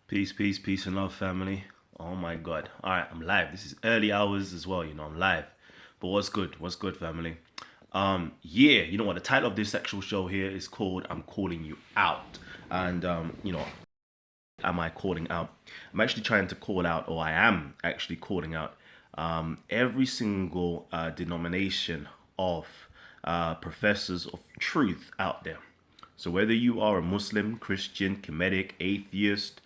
Peace and love, family. Oh my God. All right, I'm live. This is early hours as well, I'm live. But what's good? What's good, family? Yeah, you know what? The title of this actual show here is called I'm Calling You Out. And, am I calling out? I'm actually trying to call out, or I am actually calling out every single denomination of professors of truth out there. So whether you are a Muslim, Christian, Kemetic, atheist,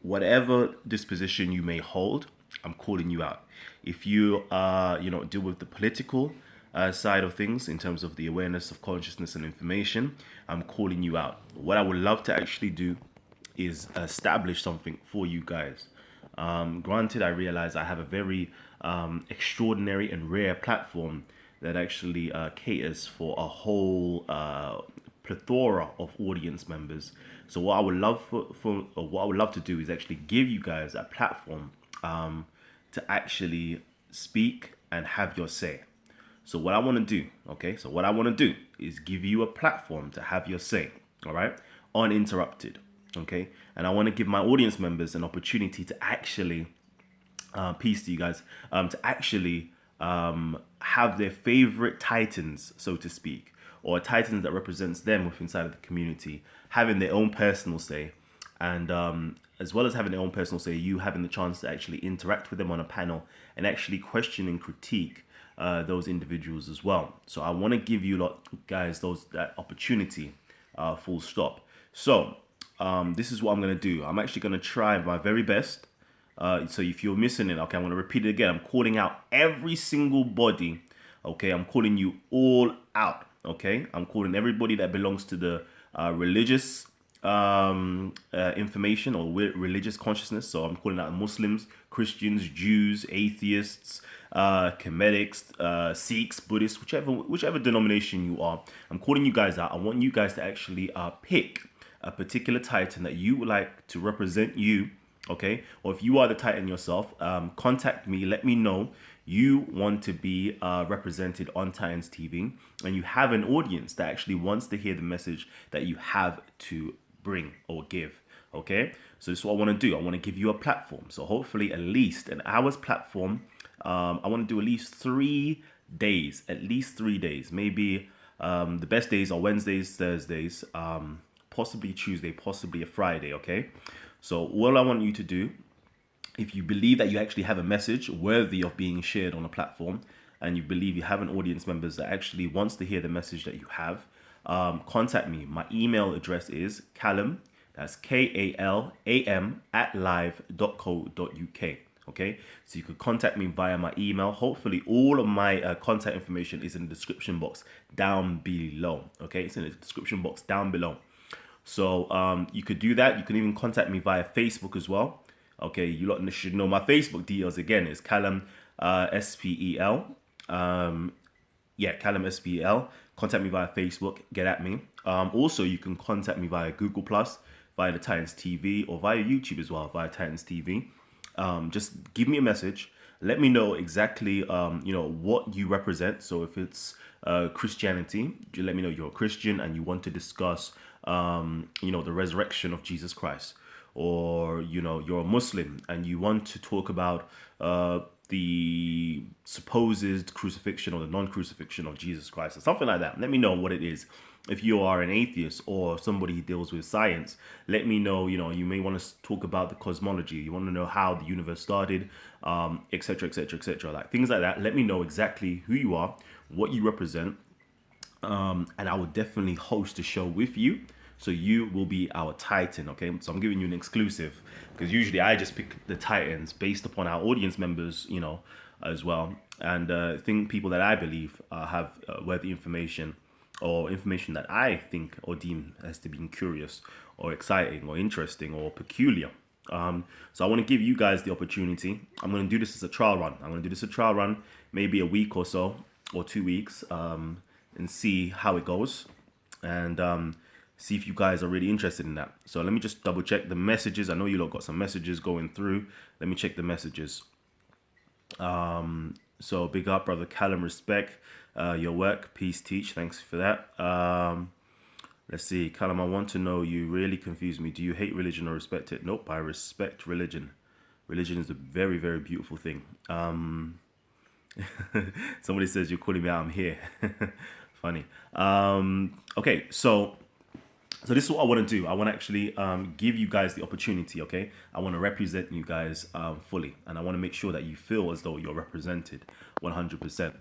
whatever disposition you may hold, I'm calling you out. If you deal with the political side of things in terms of the awareness of consciousness and information, I'm calling you out. What I would love to actually do is establish something for you guys. Granted, I realize I have a very extraordinary and rare platform that actually caters for a whole plethora of audience members. So what I would love or what I would love to do is actually give you guys a platform to actually speak and have your say. So what I want to do, okay? So what I want to do is give you a platform to have your say, all right? Uninterrupted, okay? And I want to give my audience members an opportunity to actually, peace to you guys, to actually have their favorite titans, so to speak, or titans that represents them within inside of the community, having their own personal say, and as well as having their own personal say, you having the chance to actually interact with them on a panel and actually question and critique those individuals as well. So I want to give you lot guys that opportunity, full stop. So this is what I'm going to do. I'm actually going to try my very best. So if you're missing it, okay, I'm going to repeat it again. I'm calling out every single body. Okay, I'm calling you all out. Okay, I'm calling everybody that belongs to the religious information or religious consciousness. So I'm calling out Muslims, Christians, Jews, atheists, Kemetics, Sikhs, Buddhists, whichever denomination you are. I'm calling you guys out. I want you guys to actually pick a particular titan that you would like to represent you, okay? Or if you are the titan yourself, contact me. Let me know you want to be represented on Titans TV, and you have an audience that actually wants to hear the message that you have to bring or give. Okay, so this is what I want to do. I want to give you a platform. So hopefully, at least an hour's platform. I want to do at least 3 days. At least 3 days. Maybe the best days are Wednesdays, Thursdays, possibly Tuesday, possibly a Friday. Okay, so all I want you to do, if you believe that you actually have a message worthy of being shared on a platform, and you believe you have an audience members that actually wants to hear the message that you have, contact me. My email address is Kalam, that's KALAM at live.co.uk. Okay, so you could contact me via my email. Hopefully all of my contact information is in the description box down below. Okay, it's in the description box down below. So you could do that. You can even contact me via Facebook as well. Okay, you lot should know my Facebook details again. It's Kalam SPEL. Kalam SPEL. Contact me via Facebook. Get at me. Also, you can contact me via Google Plus, via the Titans TV, or via YouTube as well, via Titans TV. Just give me a message. Let me know exactly what you represent. So if it's Christianity, you let me know you're a Christian and you want to discuss the resurrection of Jesus Christ, or you're a Muslim and you want to talk about the supposed crucifixion or the non-crucifixion of Jesus Christ or something like that. Let me know what it is. If you are an atheist or somebody who deals with science, let me know. You may want to talk about the cosmology. You want to know how the universe started, etc., etc., etc. Like things like that. Let me know exactly who you are, what you represent, and I will definitely host a show with you. So you will be our Titan, okay? So I'm giving you an exclusive because usually I just pick the Titans based upon our audience members, as well. And think people that I believe have worthy information or information that I think or deem as to being curious or exciting or interesting or peculiar. So I want to give you guys the opportunity. I'm going to do this as a trial run. I'm going to do this as a trial run, maybe a week or so, or 2 weeks, and see how it goes, and see if you guys are really interested in that. So let me just double check the messages. I know you lot got some messages going through. Let me check the messages. So big up, brother Callum. Respect your work. Peace, teach. Thanks for that. Let's see, Kalam, I want to know, you really confuse me. Do you hate religion or respect it? Nope, I respect religion. Religion is a very, very beautiful thing. Somebody says you're calling me out, I'm here. Funny. Okay, so this is what I want to do. I want to actually give you guys the opportunity, okay? I want to represent you guys fully, and I want to make sure that you feel as though you're represented 100%.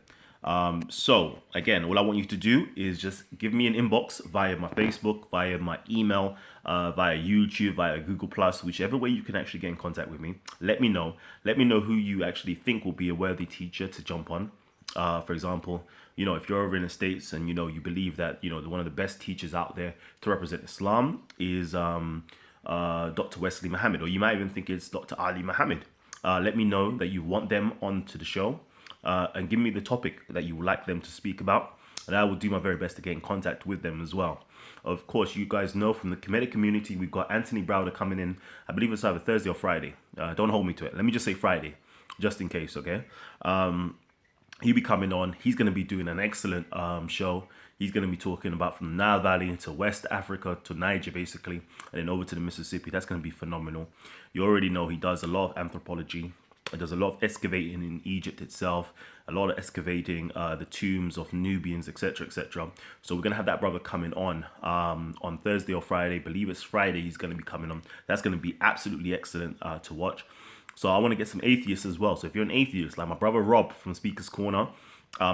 So again, all I want you to do is just give me an inbox via my Facebook, via my email, via YouTube, via Google Plus, whichever way you can actually get in contact with me. Let me know. Let me know who you actually think will be a worthy teacher to jump on. For example, if you're over in the States and you believe that one of the best teachers out there to represent Islam is Dr. Wesley Muhammad, or you might even think it's Dr. Ali Muhammad. Let me know that you want them onto the show, and give me the topic that you would like them to speak about, and I will do my very best to get in contact with them as well. Of course, you guys know from the Kemetic community, we've got Anthony Browder coming in. I believe it's either Thursday or Friday. Don't hold me to it. Let me just say Friday, just in case, okay? He'll be coming on. He's going to be doing an excellent show. He's going to be talking about from the Nile Valley to West Africa to Niger, basically, and then over to the Mississippi. That's going to be phenomenal. You already know he does a lot of anthropology. He does a lot of excavating in Egypt itself, a lot of excavating the tombs of Nubians, etc., etc. So we're going to have that brother coming on Thursday or Friday. I believe it's Friday he's going to be coming on. That's going to be absolutely excellent to watch. So I want to get some atheists as well. So if you're an atheist, like my brother Rob from Speaker's Corner,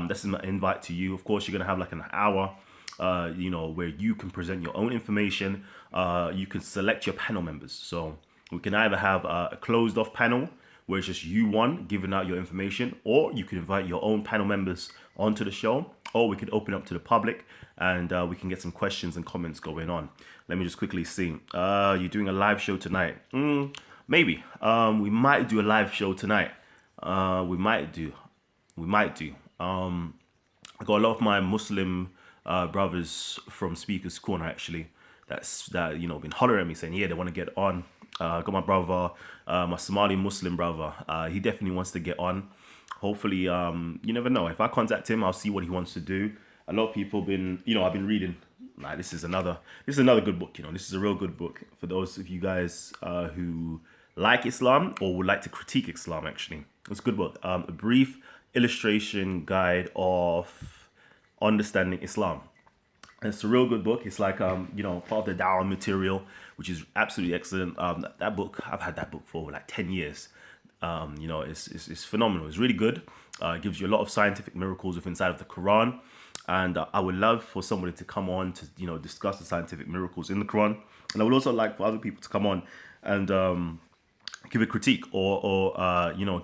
this is my invite to you. Of course, you're going to have like an hour, where you can present your own information. You can select your panel members. So we can either have a closed off panel where it's just you one giving out your information, or you can invite your own panel members onto the show, or we can open up to the public and we can get some questions and comments going on. Let me just quickly see. You're doing a live show tonight. Maybe. We might do a live show tonight. We might do. I got a lot of my Muslim brothers from Speaker's Corner actually. That been hollering at me saying, yeah, they want to get on. Got my brother, my Somali Muslim brother. He definitely wants to get on. Hopefully, you never know. If I contact him, I'll see what he wants to do. A lot of people I've been reading. Like this is another good book. This is a real good book for those of you guys who like Islam or would like to critique Islam. Actually, it's a good book. A brief illustration guide of understanding Islam. It's a real good book. It's like part of the Dawah material, which is absolutely excellent. That book, I've had that book for like 10 years. It's phenomenal. It's really good. It gives you a lot of scientific miracles within inside of the Quran. And I would love for somebody to come on to discuss the scientific miracles in the Quran. And I would also like for other people to come on and give a critique or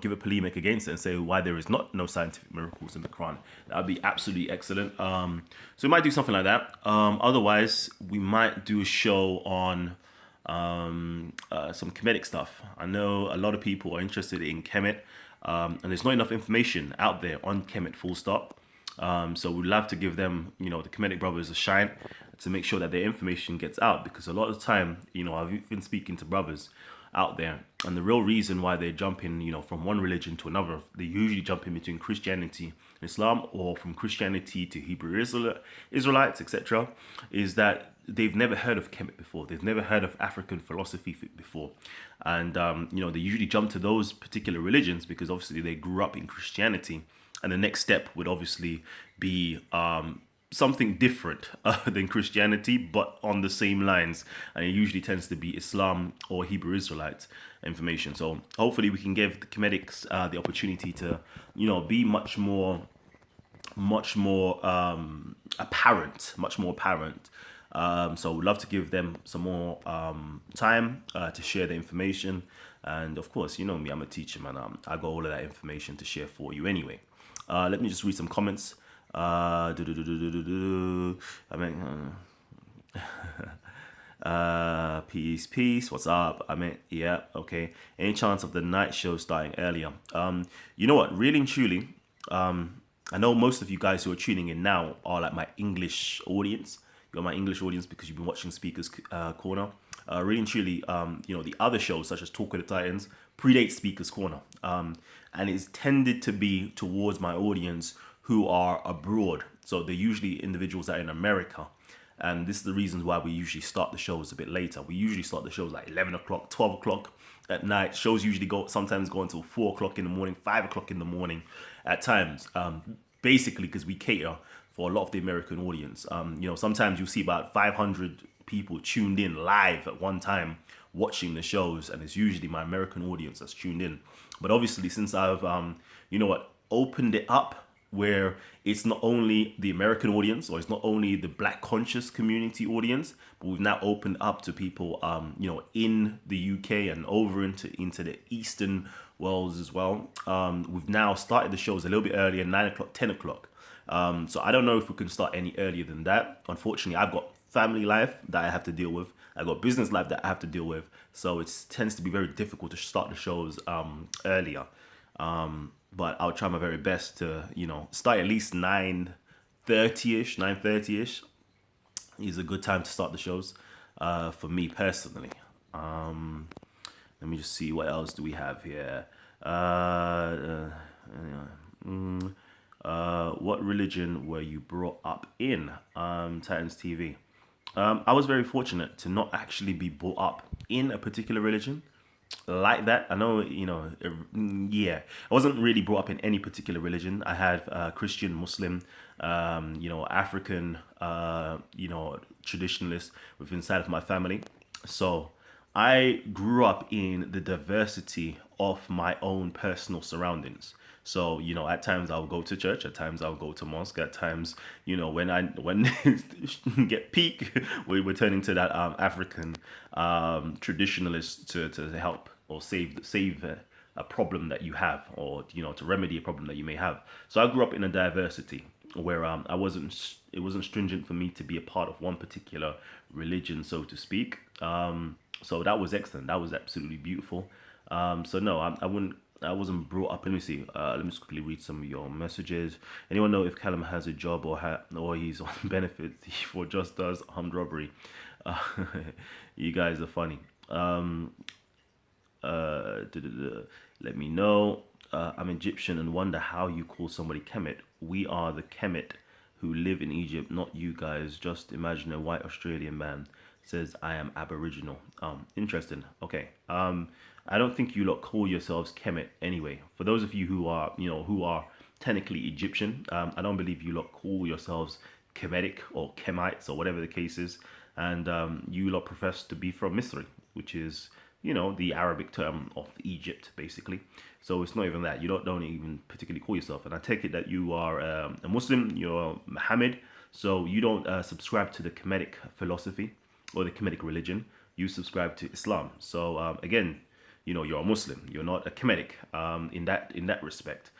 give a polemic against it and say why there is no scientific miracles in the Quran. That would be absolutely excellent. So we might do something like that. Otherwise, we might do a show on some Kemetic stuff. I know a lot of people are interested in Kemet, and there's not enough information out there on Kemet full stop. So we'd love to give them, the Kemetic brothers a shine to make sure that their information gets out, because a lot of the time, I've been speaking to brothers out there, and the real reason why they jump in, from one religion to another, they usually jump in between Christianity and Islam, or from Christianity to Hebrew Israelites, etc., is that they've never heard of Kemet before. They've never heard of African philosophy before. And, they usually jump to those particular religions because obviously they grew up in Christianity. And the next step would obviously be something different than Christianity, but on the same lines. And it usually tends to be Islam or Hebrew Israelite information. So hopefully we can give the Kemetics the opportunity to, be much more apparent. So we'd love to give them some more time to share the information. And of course, you know me, I'm a teacher, man. I got all of that information to share for you anyway. Let me just read some comments. I mean, peace. What's up? I mean, yeah, okay. Any chance of the night show starting earlier? You know what? Really and truly, I know most of you guys who are tuning in now are like my English audience. You're my English audience because you've been watching Speaker's Corner. Really and truly, the other shows such as Talk of the Titans predate Speaker's Corner. And it's tended to be towards my audience who are abroad. So they're usually individuals that are in America. And this is the reasons why we usually start the shows a bit later. We usually start the shows like 11 o'clock, 12 o'clock at night. Shows usually sometimes go until 4 o'clock in the morning, 5 o'clock in the morning at times. Basically, because we cater for a lot of the American audience. Sometimes you'll see about 500 people tuned in live at one time watching the shows, and it's usually my American audience that's tuned in. But obviously, since I've, opened it up where it's not only the American audience or it's not only the Black conscious community audience, but we've now opened up to people, in the UK and over into the Eastern worlds as well. We've now started the shows a little bit earlier, 9 o'clock, 10 o'clock. So I don't know if we can start any earlier than that. Unfortunately, I've got family life that I have to deal with. I've got business life that I have to deal with. So it tends to be very difficult to start the shows earlier. But I'll try my very best to, start at least 9:30ish, 9:30ish is a good time to start the shows for me personally. Let me just see, what else do we have here? What religion were you brought up in? Titans TV. I was very fortunate to not actually be brought up in a particular religion like that. I know, yeah, I wasn't really brought up in any particular religion. I had Christian, Muslim, African, traditionalist within inside of my family. So I grew up in the diversity of my own personal surroundings. So, at times I'll go to church, at times I'll go to mosque, at times, when get peak, we're turning to that African traditionalist to help or save a problem that you have, or to remedy a problem that you may have. So I grew up in a diversity where it wasn't stringent for me to be a part of one particular religion, so to speak. So that was excellent. That was absolutely beautiful. So no, I wasn't brought up. Let me see. Let me just quickly read some of your messages. Anyone know if Kalam has a job or he's on benefits for just does armed robbery? Uh, you guys are funny. Let me know. I'm Egyptian and wonder how you call somebody Kemet. We are the Kemet who live in Egypt, not you guys. Just imagine a white Australian man says I am Aboriginal. Interesting. Okay. I don't think you lot call yourselves Kemet anyway. For those of you who are technically Egyptian, I don't believe you lot call yourselves Kemetic or Kemites or whatever the case is. And you lot profess to be from Misri, which is, the Arabic term of Egypt, basically. So it's not even that. You don't even particularly call yourself. And I take it that you are a Muslim, you're Muhammad. So you don't subscribe to the Kemetic philosophy or the Kemetic religion. You subscribe to Islam. So again, you're a Muslim. You're not a Kemetic in that respect.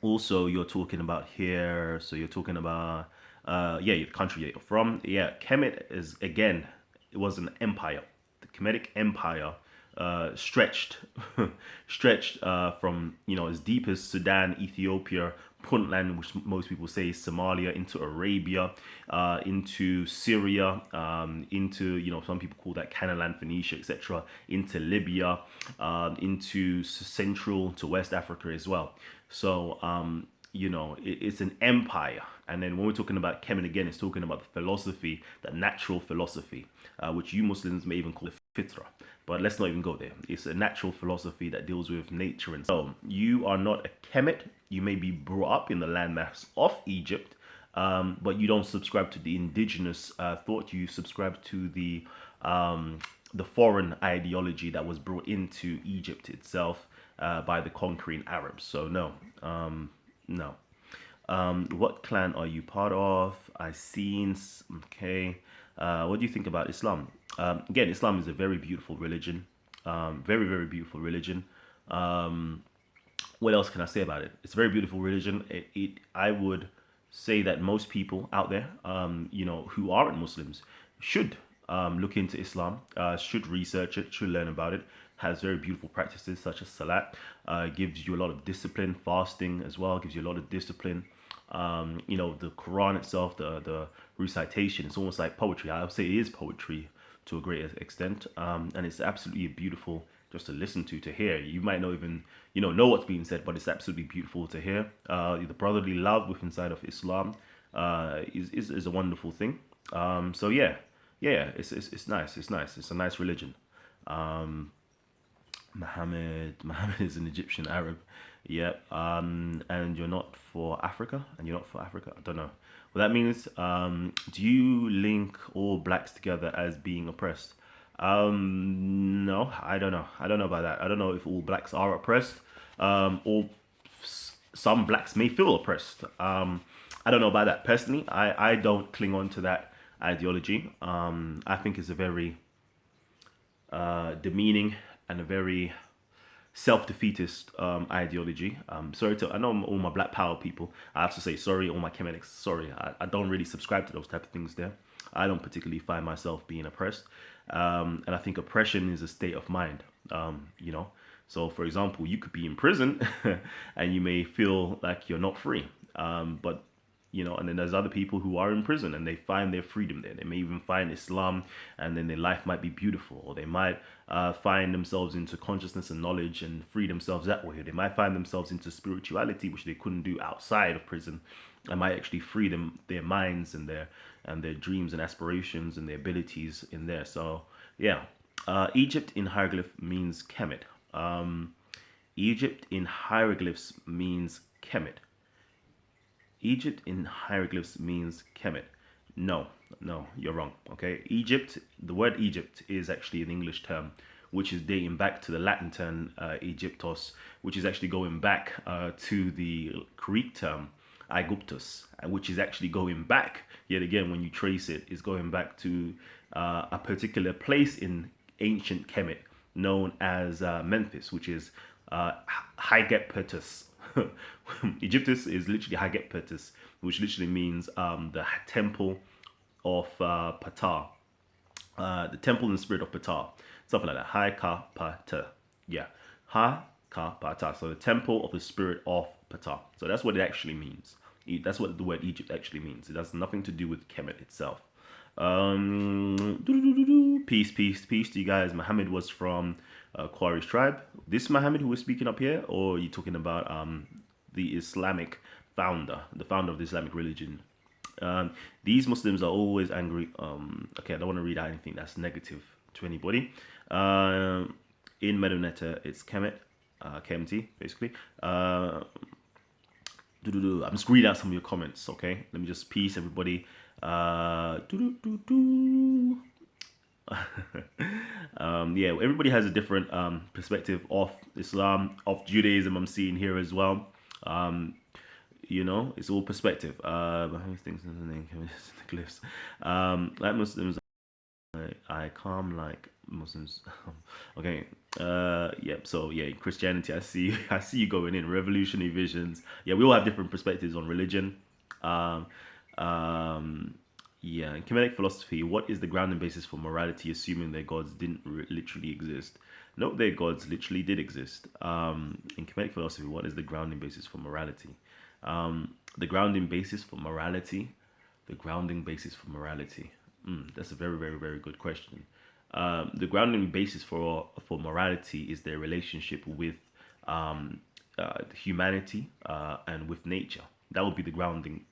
Also, you're talking about here. So you're talking about your country that you're from. Yeah, Kemet is, again, it was an empire. The Kemetic Empire stretched from as deep as Sudan, Ethiopia, Puntland, which most people say is Somalia, into Arabia, into Syria, into some people call that Canaan, Phoenicia, etc., into Libya, into Central to West Africa as well. So it's an empire. And then when we're talking about Kemet again, it's talking about the philosophy, the natural philosophy, which you Muslims may even call the fitra. But let's not even go there. It's a natural philosophy that deals with nature. And so you are not a Kemet. You may be brought up in the landmass of Egypt, but you don't subscribe to the indigenous thought. You subscribe to the foreign ideology that was brought into Egypt itself by the conquering Arabs. So no, no. What clan are you part of? I seen. Okay. What do you think about Islam? Again, Islam is a very beautiful religion. Very, very beautiful religion. What else can I say about it? It's a very beautiful religion. I would say that most people out there, who aren't Muslims, should look into Islam, should research it, should learn about it. Has very beautiful practices such as salat, gives you a lot of discipline. Fasting as well gives you a lot of discipline. The Quran itself, the recitation, it's almost like poetry. I would say it is poetry to a great extent, and it's absolutely beautiful just to listen to hear. You might not even know what's being said, but it's absolutely beautiful to hear. The brotherly love within inside of Islam, is a wonderful thing. So yeah, yeah, it's nice. It's nice. It's a nice religion. Um, Muhammad is an Egyptian Arab. Yep. And you're not for Africa, and you're not for Africa. I don't know what that means. Do you link all blacks together as being oppressed? No, I don't know. I don't know about that. I don't know if all blacks are oppressed. Or some blacks may feel oppressed. I don't know about that personally. I don't cling on to that ideology. I think it's a very demeaning and a very self-defeatist ideology. Sorry to, I know all my Black Power people. I have to say sorry, all my Chemetics. Sorry, I don't really subscribe to those type of things. There, I don't particularly find myself being oppressed, and I think oppression is a state of mind. You know, so for example, you could be in prison, and you may feel like you're not free, but and then there's other people who are in prison and they find their freedom there. They may even find Islam, and then their life might be beautiful, or they might find themselves into consciousness and knowledge and free themselves that way. Or they might find themselves into spirituality, which they couldn't do outside of prison. And might actually free their minds and their dreams and aspirations and their abilities in there. So yeah, Egypt in hieroglyph means Kemet. Egypt in hieroglyphs means Kemet. Egypt in hieroglyphs means Kemet. No, no, you're wrong. Okay, Egypt. The word Egypt is actually an English term, which is dating back to the Latin term Egyptos, which is actually going back to the Greek term Aegyptus, which is actually going back yet again. When you trace it, is going back to a particular place in ancient Kemet known as Memphis, which is Hagepetus. Egyptus is literally Hagepetus, which literally means the temple of Ptah, the temple and spirit of Ptah, something like that. Ha-ka-pa-ta. Yeah, Ha-ka-pa-ta. So the temple of the spirit of Ptah. So that's what it actually means. That's what the word Egypt actually means. It has nothing to do with Kemet itself. Peace, peace, peace to you guys. Muhammad was from Quraysh tribe. This Muhammad who was speaking up here, or are you talking about the Islamic founder, the founder of the Islamic religion? These Muslims are always angry. Okay, I don't want to read out anything that's negative to anybody. In Meduneta, it's Kemet, KMT, basically. I'm just reading out some of your comments, okay? Let me just peace everybody. Yeah, everybody has a different perspective of Islam, of Judaism. I'm seeing here as well. It's all perspective. Things glyphs. Like Muslims, I calm like Muslims. Okay. Yeah. So yeah, Christianity. I see. I see you going in revolutionary visions. Yeah, we all have different perspectives on religion. Um, um, yeah, in Kemetic philosophy, what is the grounding basis for morality, assuming their gods didn't literally exist? No, their gods literally did exist. In Kemetic philosophy, what is the grounding basis for morality? The grounding basis for morality, the grounding basis for morality. That's a very, very, very good question. The grounding basis for morality is their relationship with humanity and with nature. That would be the grounding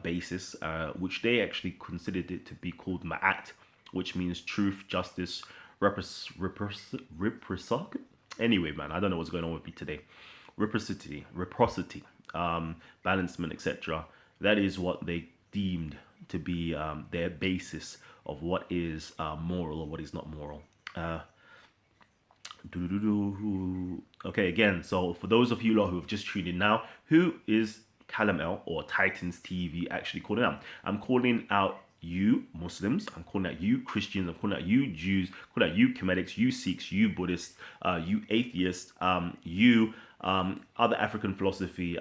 basis, which they actually considered it to be called ma'at, which means truth, justice, reciprocity. Anyway, man, I don't know what's going on with me today. Reciprocity, balancement, etc. That is what they deemed to be their basis of what is moral or what is not moral. Okay, again, so for those of you lot who have just tuned in now, who is Kalam or Titans TV actually calling out? I'm calling out you Muslims, I'm calling out you Christians, I'm calling out you Jews, I'm calling out you Kemetics, you Sikhs, you Buddhists, you atheists, you other African philosophy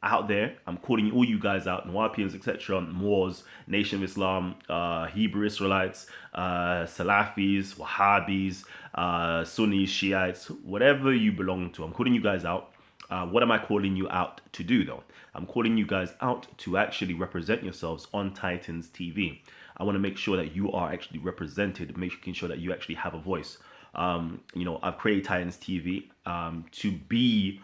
out there. I'm calling all you guys out, Nawapians, etc., Moors, Nation of Islam, Hebrew Israelites, Salafis, Wahhabis, Sunnis, Shiites, whatever you belong to. I'm calling you guys out. What am I calling you out to do though? I'm calling you guys out to actually represent yourselves on Titans TV. I want to make sure that you are actually represented, making sure that you actually have a voice. I've created Titans TV to be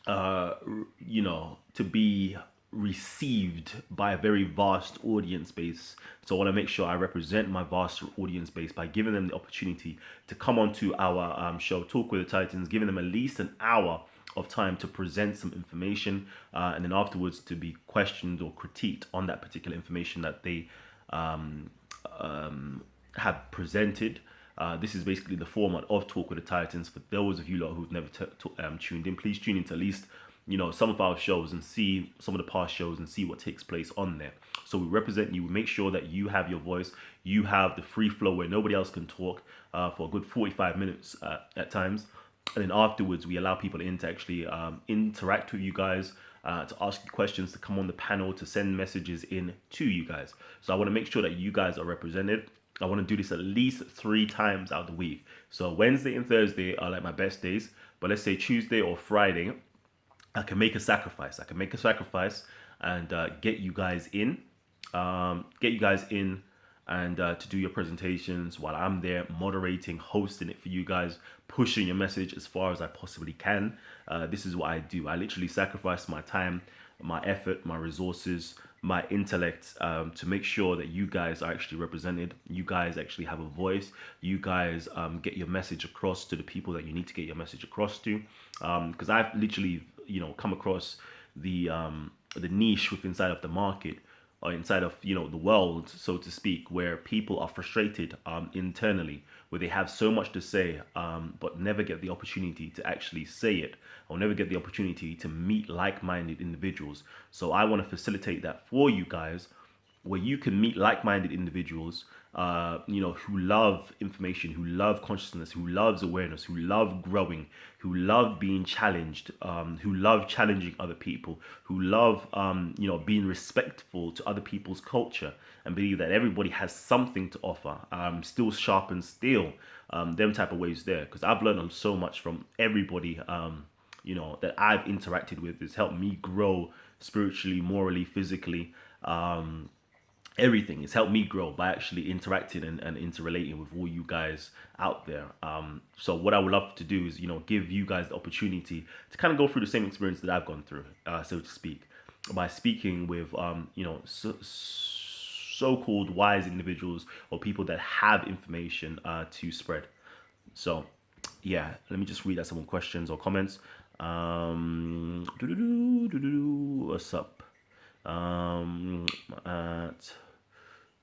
to be received by a very vast audience base. So I want to make sure I represent my vast audience base by giving them the opportunity to come onto our show, Talk with the Titans, giving them at least an hour of time to present some information, and then afterwards to be questioned or critiqued on that particular information that they um, have presented. This is basically the format of Talk with the Titans. For those of you lot who've never tuned in, please tune into at least some of our shows and see some of the past shows and see what takes place on there. So we represent you. We make sure that you have your voice. You have the free flow where nobody else can talk for a good 45 minutes at times. And then afterwards, we allow people in to actually interact with you guys, to ask you questions, to come on the panel, to send messages in to you guys. So I want to make sure that you guys are represented. I want to do this at least 3 times out of the week. So Wednesday and Thursday are like my best days. But let's say Tuesday or Friday, I can make a sacrifice. I can make a sacrifice and get you guys in. And to do your presentations while I'm there moderating, hosting it for you guys, pushing your message as far as I possibly can. This is what I do. I literally sacrifice my time, my effort, my resources, my intellect, to make sure that you guys are actually represented. You guys actually have a voice. You guys get your message across to the people that you need to get your message across to. Because I've literally, come across the niche within inside of the market, or inside of the world, so to speak, where people are frustrated internally, where they have so much to say, but never get the opportunity to actually say it, or never get the opportunity to meet like-minded individuals. So I want to facilitate that for you guys, where you can meet like-minded individuals, who love information, who love consciousness, who loves awareness, who love growing, who love being challenged, who love challenging other people, who love, being respectful to other people's culture, and believe that everybody has something to offer. Still sharpen steel, them type of ways there. Because I've learned so much from everybody, that I've interacted with. It's helped me grow spiritually, morally, physically. Everything. It's helped me grow by actually interacting and interrelating with all you guys out there. So what I would love to do is, give you guys the opportunity to kind of go through the same experience that I've gone through, so to speak, by speaking with, so-called wise individuals or people that have information to spread. So, yeah, let me just read out some questions or comments. What's up? At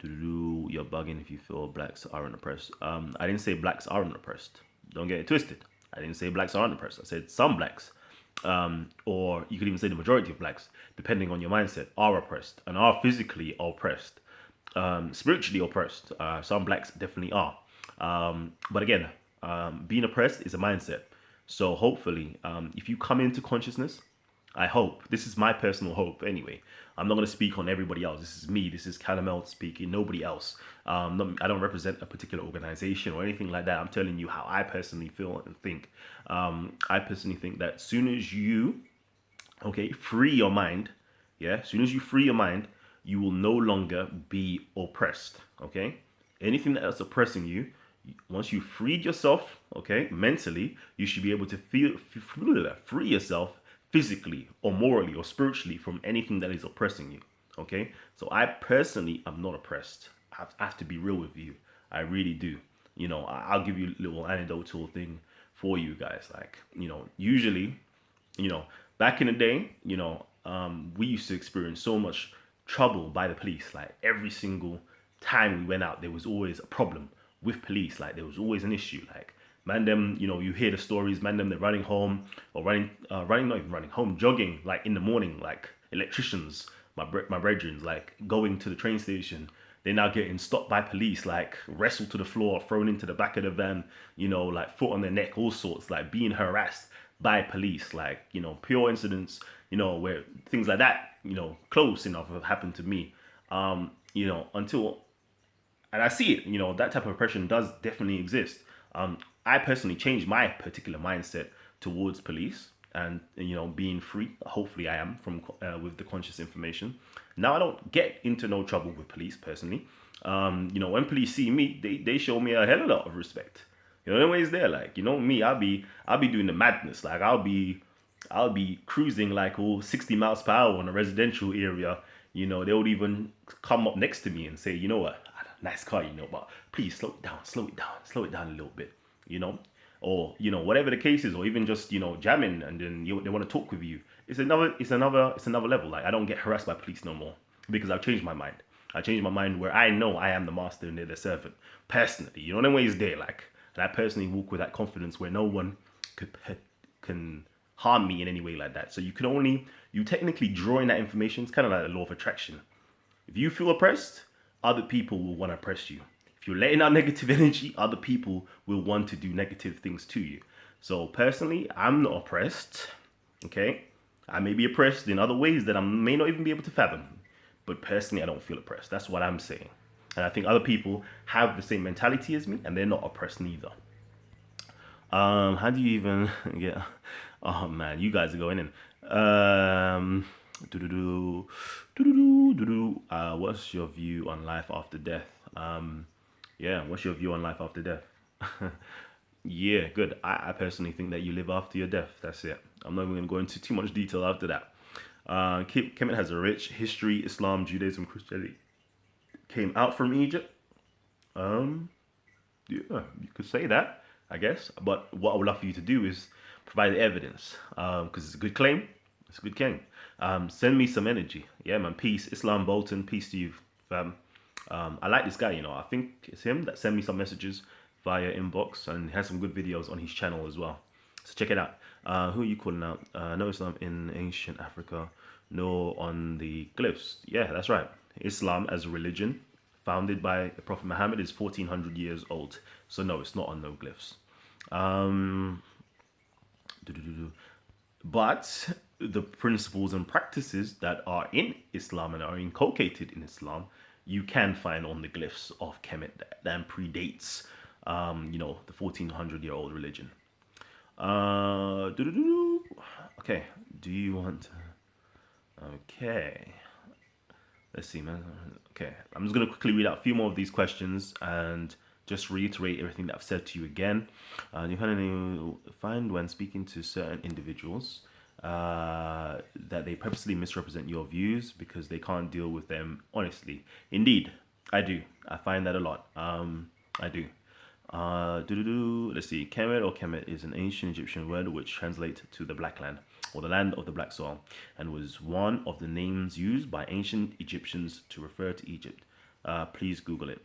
You're bugging if you feel blacks aren't oppressed. I didn't say blacks aren't oppressed. Don't get it twisted. I didn't say blacks aren't oppressed. I said some blacks, or you could even say the majority of blacks, depending on your mindset, are oppressed and are physically oppressed, spiritually oppressed. Some blacks definitely are. But again, being oppressed is a mindset. So hopefully, if you come into consciousness, I hope, this is my personal hope anyway. I'm not going to speak on everybody else. This is me. This is Kalam speaking, nobody else. I don't represent a particular organization or anything like that. I'm telling you how I personally feel and think. I personally think that as soon as you, free your mind, as soon as you free your mind, you will no longer be oppressed, Anything that's oppressing you, once you freed yourself, mentally, you should be able to free yourself physically or morally or spiritually from anything that is oppressing you. So I personally am not oppressed. I have to be real with you. I really do. I'll give you a little anecdotal thing for you guys. Like, usually, back in the day, we used to experience so much trouble by the police. Like every single time we went out, there was always a problem with police. Like there was always an issue. Like, man, them, you hear the stories, man, them, they're running home or not even running home, jogging, like in the morning, like electricians, my brethrens, like going to the train station. They're now getting stopped by police, like wrestled to the floor, thrown into the back of the van, like foot on their neck, all sorts, like being harassed by police, like, pure incidents, where things like that, close enough have happened to me, until, and I see it, that type of oppression does definitely exist. I personally changed my particular mindset towards police and being free. Hopefully, I am from with the conscious information. Now I don't get into no trouble with police personally. When police see me, they show me a hell of a lot of respect. Anyways, they're like, me, I'll be doing the madness. Like I'll be I'll be cruising like all 60 miles per hour on a residential area. They would even come up next to me and say, you know what, nice car, but please slow it down a little bit, you know, or whatever the case is, or even just jamming, and then they want to talk with you. It's another level. Like, I don't get harassed by police no more because I've changed my mind. I changed my mind where I know I am the master and they're the servant. Personally, them ways there, like, and I personally walk with that confidence where no one could can harm me in any way like that. So you technically draw in that information. It's kind of like the law of attraction. If you feel oppressed, other people will want to oppress you. If you're letting out negative energy, other people will want to do negative things to you. So personally, I'm not oppressed. Okay, I may be oppressed in other ways that I may not even be able to fathom, but personally, I don't feel oppressed. That's what I'm saying. And I think other people have the same mentality as me, and they're not oppressed neither. How do you even get? Oh man, you guys are going in. Do-do-do, do-do-do, do-do. What's your view on life after death? Yeah, what's your view on life after death? Yeah, good. I personally think that you live after your death. That's it. I'm not even going to go into too much detail after that. Kemet has a rich history. Islam, Judaism, Christianity came out from Egypt. Um, yeah, you could say that, I guess. But what I would love for you to do is provide the evidence, because it's a good claim. It's a good claim. Send me some energy. Yeah, man. Peace, Islam Bolton. Peace to you, fam. I like this guy. I think it's him that sent me some messages via inbox, and he has some good videos on his channel as well. So check it out. Who are you calling out? No Islam in ancient Africa. No on the glyphs. Yeah, that's right. Islam as a religion founded by the Prophet Muhammad is 1400 years old. So no, it's not on no glyphs. Um, but the principles and practices that are in Islam and are inculcated in Islam, you can find on the glyphs of Kemet that predates, the 1400-year-old religion. Okay, do you want to? Okay, let's see, man. Okay, I'm just gonna quickly read out a few more of these questions and just reiterate everything that I've said to you again. You find when speaking to certain individuals that they purposely misrepresent your views because they can't deal with them honestly. Indeed, I do. I find that a lot. I do. Let's see. Kemet or Kemet is an ancient Egyptian word which translates to the Black Land or the land of the black soil, and was one of the names used by ancient Egyptians to refer to Egypt. Please Google it.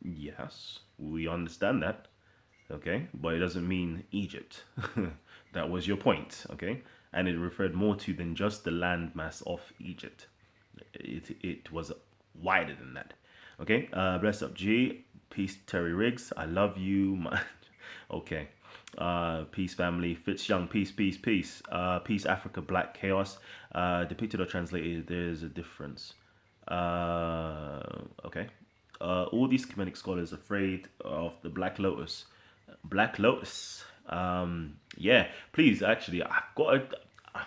Yes, we understand that. Okay, but it doesn't mean Egypt. That was your point. Okay, and it referred more to than just the landmass of Egypt. It was wider than that. Okay, bless up G. Peace Terry Riggs. I love you. Okay. Peace family. Fitz Young. Peace, peace, peace. Peace Africa Black Chaos. Depicted or translated, there's a difference. Okay. All these Kemetic scholars afraid of the Black Lotus. Black Lotus. Yeah, please, actually, I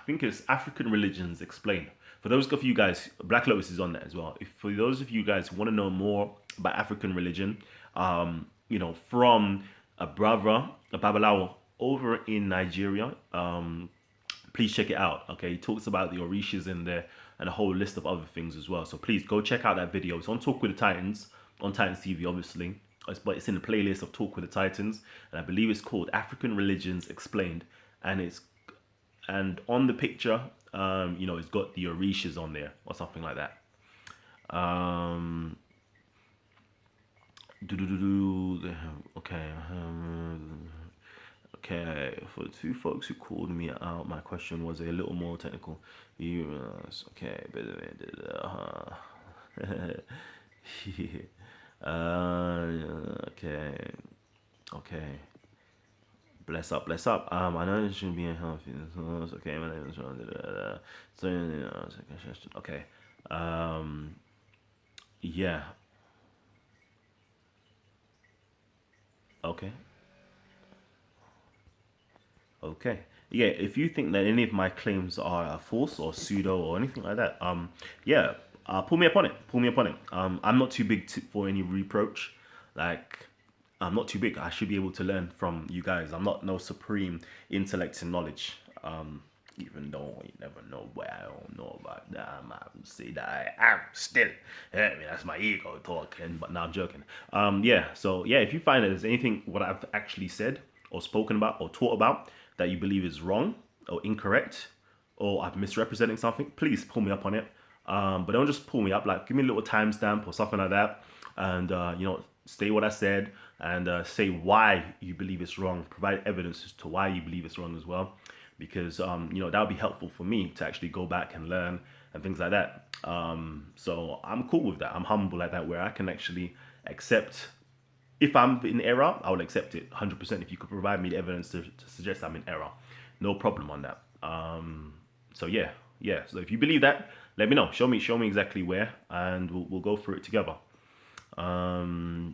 think it's African Religions Explained. For those of you guys, Black Lotus is on that as well. If for those of you guys who want to know more about African religion, from a brother, a Babalawo over in Nigeria, please check it out. Okay, he talks about the Orishas in there and a whole list of other things as well. So please go check out that video. It's on Talk with the Titans, on Titans TV, obviously. But it's in the playlist of Talk with the Titans, and I believe it's called African Religions Explained. And on the picture, it's got the Orishas on there or something like that. Okay. Okay. For the two folks who called me out, my question was a little more technical. Okay. Okay. Okay. Bless up, bless up. I know it shouldn't be unhealthy. Okay, my name is Ron. Okay. Yeah. Okay. Okay. Yeah, if you think that any of my claims are false or pseudo or anything like that, yeah, pull me up on it. Pull me up on it. I'm not too big for any reproach. Like, I'm not too big. I should be able to learn from you guys. I'm not no supreme intellect and knowledge. Even though you never know what I don't know about that, I'm say that I am still. Yeah, I mean, that's my ego talking, but now I'm joking. Yeah, so yeah, if you find that there's anything what I've actually said or spoken about or taught about that you believe is wrong or incorrect, or I'm misrepresenting something, please pull me up on it. But don't just pull me up. Like, give me a little timestamp or something like that, and say what I said and say why you believe it's wrong. Provide evidence as to why you believe it's wrong as well, because that would be helpful for me to actually go back and learn and things like that. So I'm cool with that. I'm humble like that, where I can actually accept. If I'm in error, I will accept it 100%. If you could provide me the evidence to suggest I'm in error, no problem on that. So yeah, yeah. So if you believe that, let me know. Show me exactly where, and we'll go through it together. Um,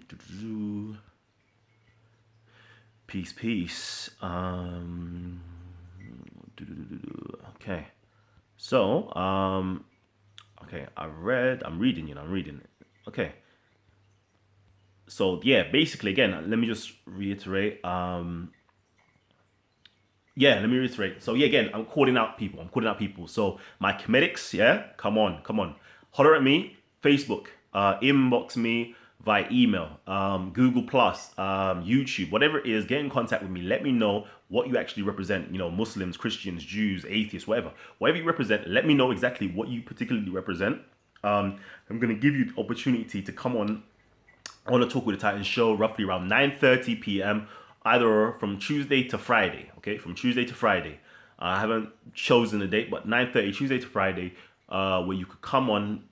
peace, peace. Okay. So, okay, I'm reading, I'm reading. Okay. So yeah, basically again, let me just reiterate. Yeah, let me reiterate. So yeah, again, I'm calling out people. I'm calling out people. So my comedics, yeah, come on, come on, holler at me. Facebook, inbox me via email, Google Plus, YouTube, whatever it is. Get in contact with me. Let me know what you actually represent. Muslims, Christians, Jews, atheists, whatever you represent. Let me know exactly what you particularly represent. I'm gonna give you the opportunity to come on a Talk with the Titans show roughly around 9:30 p.m. either from Tuesday to Friday. Okay, from Tuesday to Friday. I haven't chosen a date, but 9:30 Tuesday to Friday, where you could come on.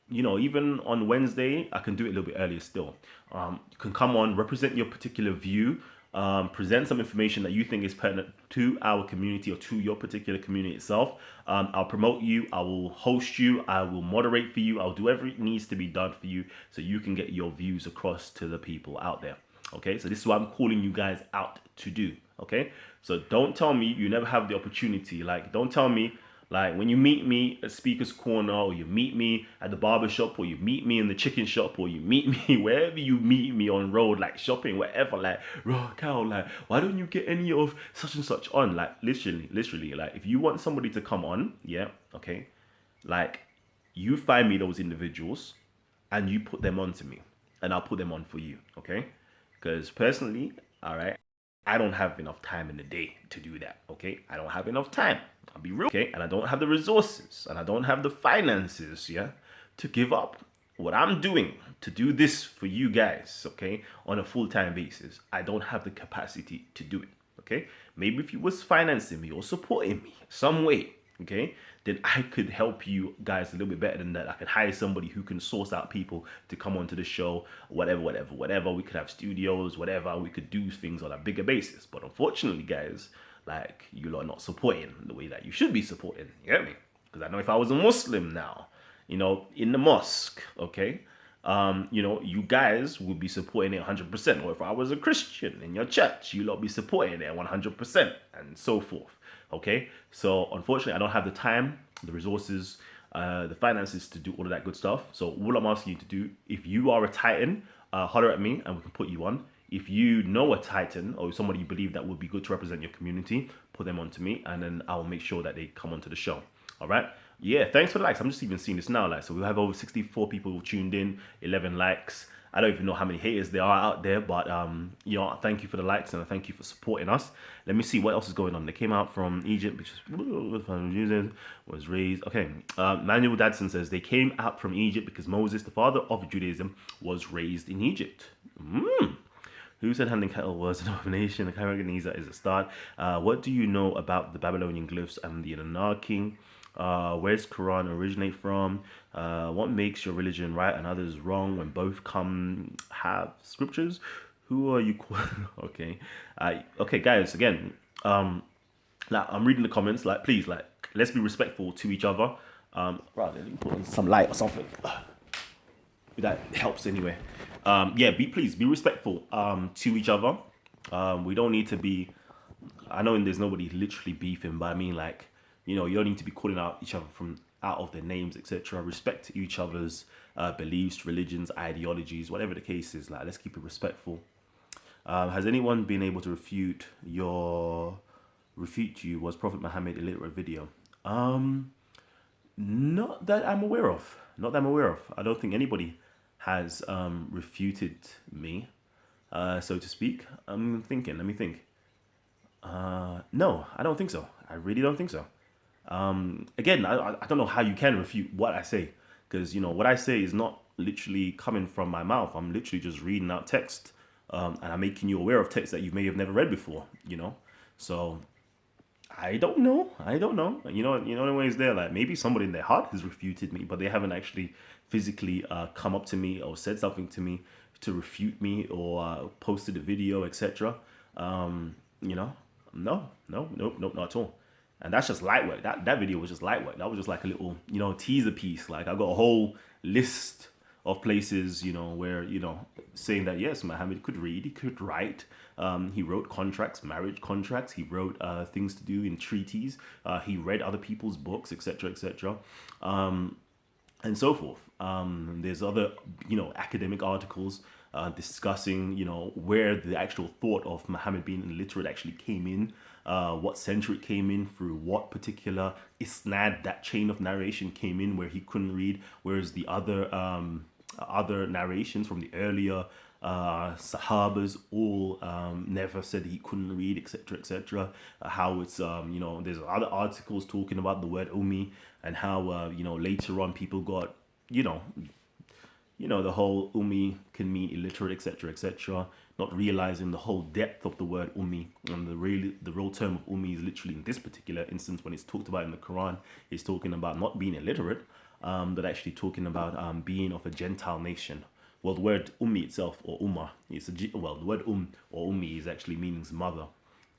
Even on Wednesday, I can do it a little bit earlier still. You can come on, represent your particular view, present some information that you think is pertinent to our community or to your particular community itself. I'll promote you, I will host you, I will moderate for you, I'll do whatever it needs to be done for you so you can get your views across to the people out there. Okay, so this is what I'm calling you guys out to do. Okay, so don't tell me you never have the opportunity. Like, don't tell me like when you meet me at Speaker's Corner, or you meet me at the barber shop, or you meet me in the chicken shop, or you meet me wherever you meet me on road, like shopping, wherever, like, bro, Cal, like, why don't you get any of such and such on? Like, literally, like, if you want somebody to come on, yeah, okay, like, you find me those individuals and you put them on to me, and I'll put them on for you, okay? Because personally, all right, I don't have enough time in the day to do that, okay? I don't have enough time. I'll be real, okay? And I don't have the resources and I don't have the finances, yeah, to give up what I'm doing to do this for you guys, okay, on a full-time basis. I don't have the capacity to do it, okay? Maybe if you was financing me or supporting me some way, okay, then I could help you guys a little bit better than that. I could hire somebody who can source out people to come onto the show, whatever. We could have studios, whatever. We could do things on a bigger basis. But unfortunately, guys, like, you lot are not supporting the way that you should be supporting. You get me? Because I know if I was a Muslim now, in the mosque, okay, you guys would be supporting it 100%. Or if I was a Christian in your church, you lot be supporting it 100%, and so forth. Okay, so unfortunately, I don't have the time, the resources, the finances to do all of that good stuff. So all I'm asking you to do, if you are a Titan, holler at me and we can put you on. If you know a Titan or somebody you believe that would be good to represent your community, put them on to me, and then I'll make sure that they come onto the show. All right. Yeah, thanks for the likes. I'm just even seeing this now. Like, so we have over 64 people who tuned in, 11 likes. I don't even know how many haters there are out there, but thank you for the likes and thank you for supporting us. Let me see what else is going on. They came out from Egypt, which was raised. Okay, Manuel Dadson says they came out from Egypt because Moses, the father of Judaism, was raised in Egypt. Who said handing cattle was an abomination? The Karaganiza is a start. What do you know about the Babylonian glyphs and the Anunnaki? Where's Quran originate from? What makes your religion right and others wrong when both come have scriptures? Who are you? Okay, okay, guys. Again, like, I'm reading the comments. Like, please, like, let's be respectful to each other. Right, let me put on some light or something. That helps anyway. Yeah, please be respectful to each other. We don't need to be. I know there's nobody literally beefing, but I mean, like, you don't need to be calling out each other from out of their names, etc. Respect each other's beliefs, religions, ideologies, whatever the case is. Like, let's keep it respectful. Has anyone been able to refute your refute you. Was Prophet Muhammad illiterate video? Um, Not that I'm aware of. Not that I'm aware of. I don't think anybody has refuted me, so to speak. I'm thinking. Let me think. No, I don't think so. I really don't think so. Again, I don't know how you can refute what I say, because what I say is not literally coming from my mouth. I'm literally just reading out text, and I'm making you aware of text that you may have never read before. So I don't know. I don't know. The way is there. Like maybe somebody in their heart has refuted me, but they haven't actually physically come up to me or said something to me to refute me or posted a video, etc. You know, no, no, nope, nope, not at all. And that's just light work. That video was just light work. That was just like a little teaser piece. Like I got a whole list of places, where, saying that yes, Muhammad could read, he could write. He wrote contracts, marriage contracts. He wrote things to do in treaties. He read other people's books, etc., etc., and so forth. There's other, academic articles discussing, where the actual thought of Muhammad being illiterate actually came in, what century it came in, through what particular isnad, that chain of narration came in where he couldn't read, whereas the other narrations from the earlier Sahabas all never said he couldn't read, etc., etc. How it's there's other articles talking about the word ummi and how later on people got you know the whole ummi can mean illiterate, etc., etc., not realizing the whole depth of the word ummi. And the real term of ummi is literally, in this particular instance, when it's talked about in the Quran, it's talking about not being illiterate, but actually talking about being of a Gentile nation. Well, the word ummi itself, or ummah, the word or ummi is actually means mother,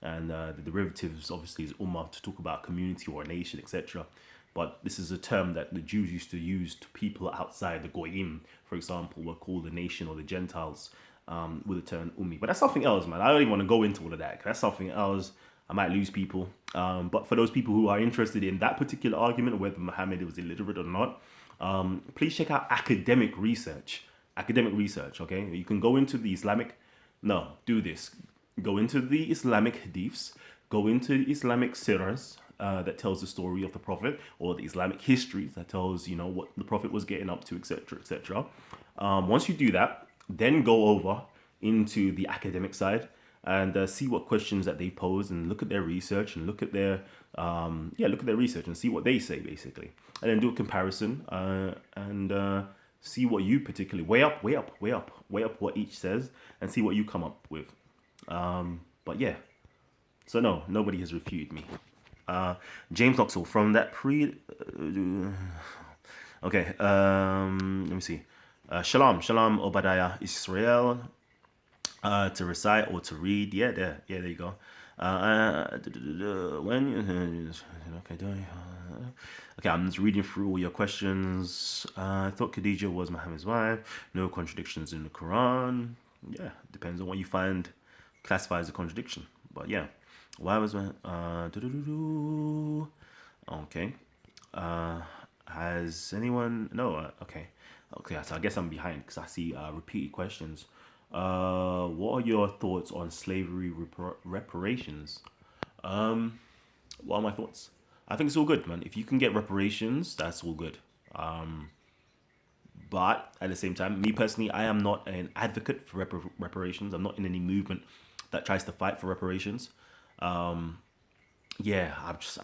and the derivatives obviously is ummah, to talk about community or a nation, etc. But this is a term that the Jews used to use to people outside the Goyim, for example, were called the nation or the Gentiles, with the term ummi. But that's something else, man. I don't even want to go into all of that, 'cause that's something else. I might lose people. But for those people who are interested in that particular argument, whether Muhammad was illiterate or not, please check out academic research. Academic research, okay? You can go into the do this. Go into the Islamic hadiths, go into the Islamic sirahs, that tells the story of the Prophet, or the Islamic histories that tells, what the Prophet was getting up to, etc., etc. Once you do that, then go over into the academic side and see what questions that they pose, and look at their research, and look at their research and see what they say, basically, and then do a comparison, and see what you particularly weigh up what each says, and see what you come up with. But yeah, so no, nobody has refuted me. James Knoxall from that okay, let me see. Shalom Obadiah Israel. To recite or to read. There you go. When okay, I'm just reading through all your questions. I thought Khadijah was Muhammad's wife. No contradictions in the Quran. Yeah, depends on what you find classified as a contradiction. But yeah, why was my okay? Has anyone? No. Okay. So I guess I'm behind because I see repeated questions. What are your thoughts on slavery reparations? What are my thoughts? I think it's all good, man. If you can get reparations, that's all good. But at the same time, me personally, I am not an advocate for reparations. I'm not in any movement that tries to fight for reparations. Yeah,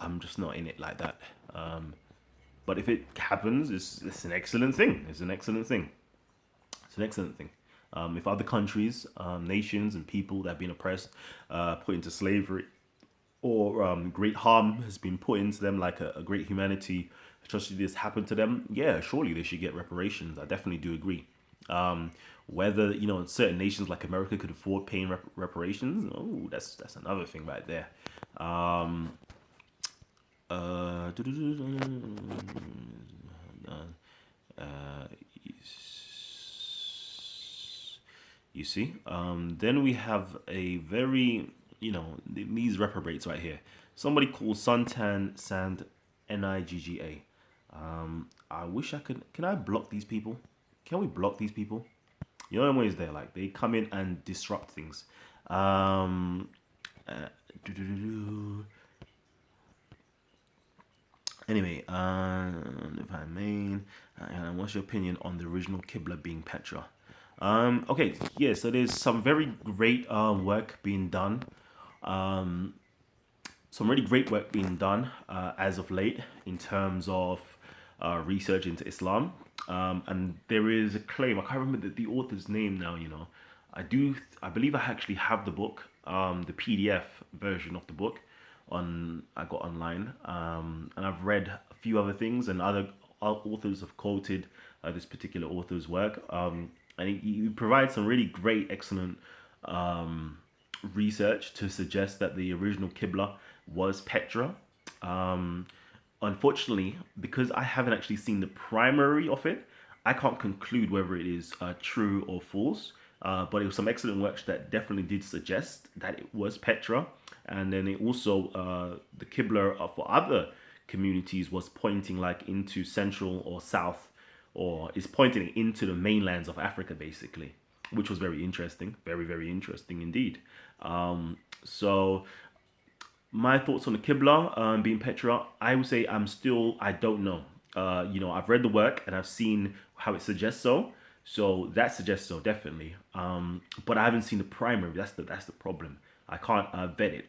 I'm just not in it like that. But if it happens, it's an excellent thing. It's an excellent thing. It's an excellent thing. If other countries, nations, and people that have been oppressed, put into slavery, or great harm has been put into them, like a great humanity atrocity has happened to them, yeah, surely they should get reparations. I definitely do agree. Whether certain nations like America could afford paying reparations, oh, that's another thing right there. Uh, You see? Then we have a very, these reprobates right here. Somebody called Suntan Sand Nigga. I wish I could. Can I block these people? Can we block these people? I'm always there. Like, they come in and disrupt things. Uh, Anyway, if I may, what's your opinion on the original Qibla being Petra? Okay, yeah, so there's some very great work being done. Some really great work being done as of late in terms of research into Islam. And there is a claim, I can't remember the author's name now, you know. I believe I actually have the book, the PDF version of the book I got online. And I've read a few other things, and other authors have quoted this particular author's work. And he provides some really great, excellent research to suggest that the original Qibla was Petra. Um, Unfortunately, because I haven't actually seen the primary of it, I can't conclude whether it is true or false. But it was some excellent work that definitely did suggest that it was Petra. And then it also, the Qibla for other communities was pointing like into central or south, or is pointing into the mainlands of Africa, basically, which was very interesting. Very, very interesting indeed. So my thoughts on the Qibla being Petra, I would say I don't know. You know, I've read the work and I've seen how it suggests so. So that suggests so, definitely. But I haven't seen the primary. That's the problem. I can't vet it.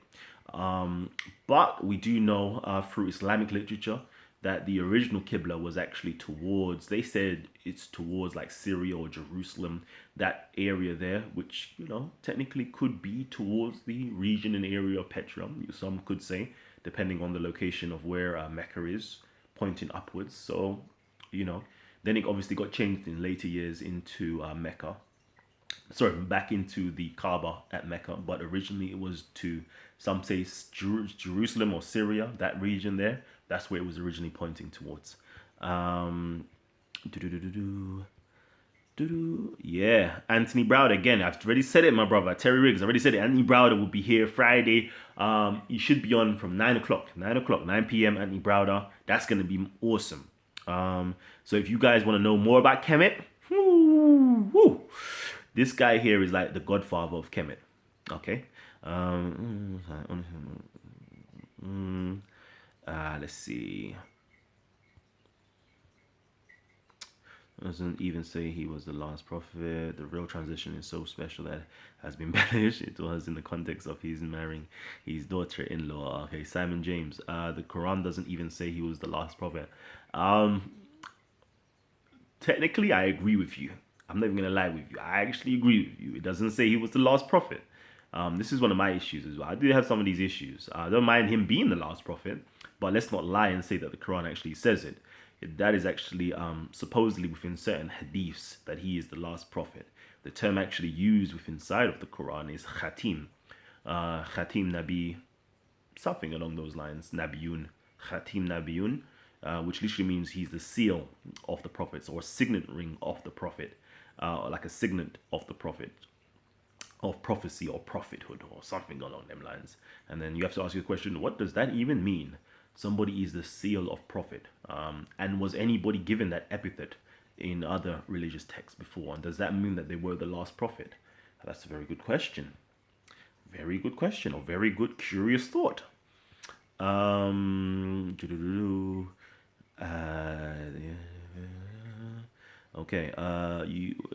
But we do know through Islamic literature that the original Qibla was actually towards, they said it's towards like Syria or Jerusalem, that area there, which, you know, technically could be towards the region and area of Petra. Some could say, depending on the location of where Mecca is, pointing upwards. So, you know, then it obviously got changed in later years into Mecca, sorry, back into the Kaaba at Mecca, but originally it was to, some say, Jerusalem or Syria, that region there. That's where it was originally pointing towards. Um, yeah, Anthony Browder again. I've already said it, my brother. Terry Riggs, I already said it. Anthony Browder will be here Friday. You should be on from 9 o'clock, 9 p.m. Anthony Browder. That's gonna be awesome. So if you guys want to know more about Kemet, this guy here is like the godfather of Kemet. Okay. Let's see. Doesn't even say he was the last prophet. The real transition is so special that has been banished. It was in the context of his marrying his daughter-in-law. Okay, Simon James. The Quran doesn't even say he was the last prophet. Um, Technically, I agree with you. I'm not even gonna lie with you. I actually agree with you. It doesn't say he was the last prophet. This is one of my issues as well. I do have some of these issues. I don't mind him being the last prophet, but let's not lie and say that the Quran actually says it. That is actually supposedly within certain hadiths that he is the last prophet. The term actually used within inside of the Quran is khatim. Khatim Nabi, something along those lines. Nabiyun, Khatim Nabiyun, which literally means he's the seal of the prophets or signet ring of the prophet, like a signet of the prophet, of prophecy or prophethood or something along them lines. And then you have to ask your question, what does that even mean? Somebody is the seal of prophet. And was anybody given that epithet in other religious texts before? And does that mean that they were the last prophet? That's a very good question. Very good question, or very good curious thought. Doo-doo-doo-doo. Okay,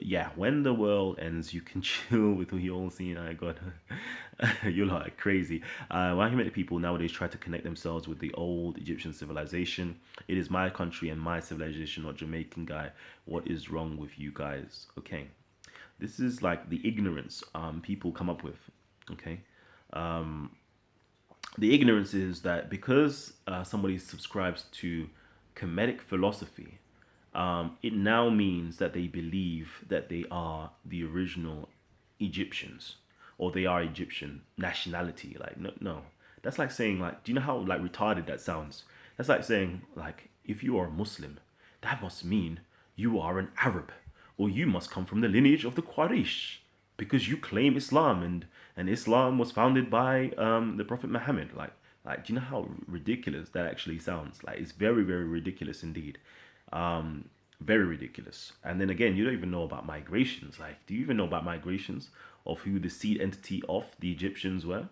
yeah, when the world ends, you can chill with your own scene. I got, you're like crazy. Why many people nowadays try to connect themselves with the old Egyptian civilization? It is my country and my civilization, not Jamaican guy. What is wrong with you guys? Okay, this is like the ignorance people come up with. Okay, the ignorance is that because somebody subscribes to Kemetic philosophy, it now means that they believe that they are the original Egyptians, or they are Egyptian nationality. Like, no, no. That's like saying, like, do you know how like retarded that sounds? That's like saying, like, if you are a Muslim, that must mean you are an Arab, or you must come from the lineage of the Quraysh because you claim Islam, and Islam was founded by the Prophet Muhammad. Do you know how ridiculous that actually sounds? Like, it's very, very ridiculous indeed. Very ridiculous. And then again, you don't even know about migrations. Like, do you even know about migrations of who the seed entity of the Egyptians were?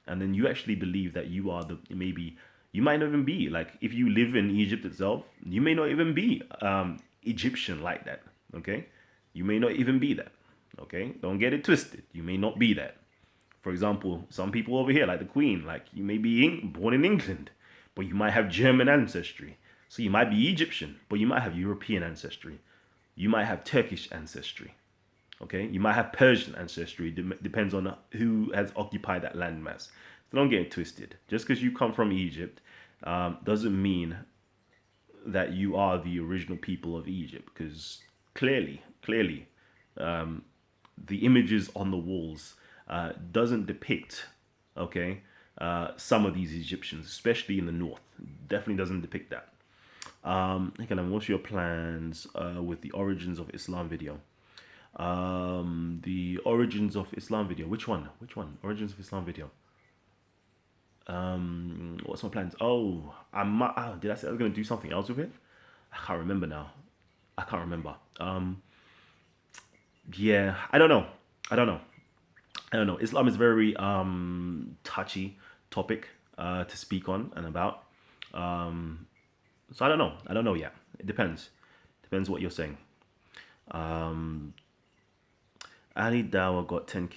And then you actually believe that you are the, maybe You might not even be like, if you live in Egypt itself, you may not even be Egyptian like that. Okay, you may not even be that. Okay, don't get it twisted. You may not be that. For example, some people over here, like the Queen, like you may be born in England, but you might have German ancestry. So you might be Egyptian, but you might have European ancestry. You might have Turkish ancestry. Okay, you might have Persian ancestry. Depends on who has occupied that landmass. So don't get it twisted. Just because you come from Egypt doesn't mean that you are the original people of Egypt. Because clearly, the images on the walls doesn't depict, okay, some of these Egyptians, especially in the north. Definitely doesn't depict that. Okay, then what's your plans with the Origins of Islam video? The Origins of Islam video. Which one? Which one? Origins of Islam video. What's my plans? Oh, I might. Oh, did I say I was gonna do something else with it? I can't remember now. I can't remember. Yeah, I don't know. I don't know. I don't know. Islam is a very touchy topic to speak on and about. So I don't know. I don't know yet. It depends. Depends what you're saying. Ali Dawa got 10K.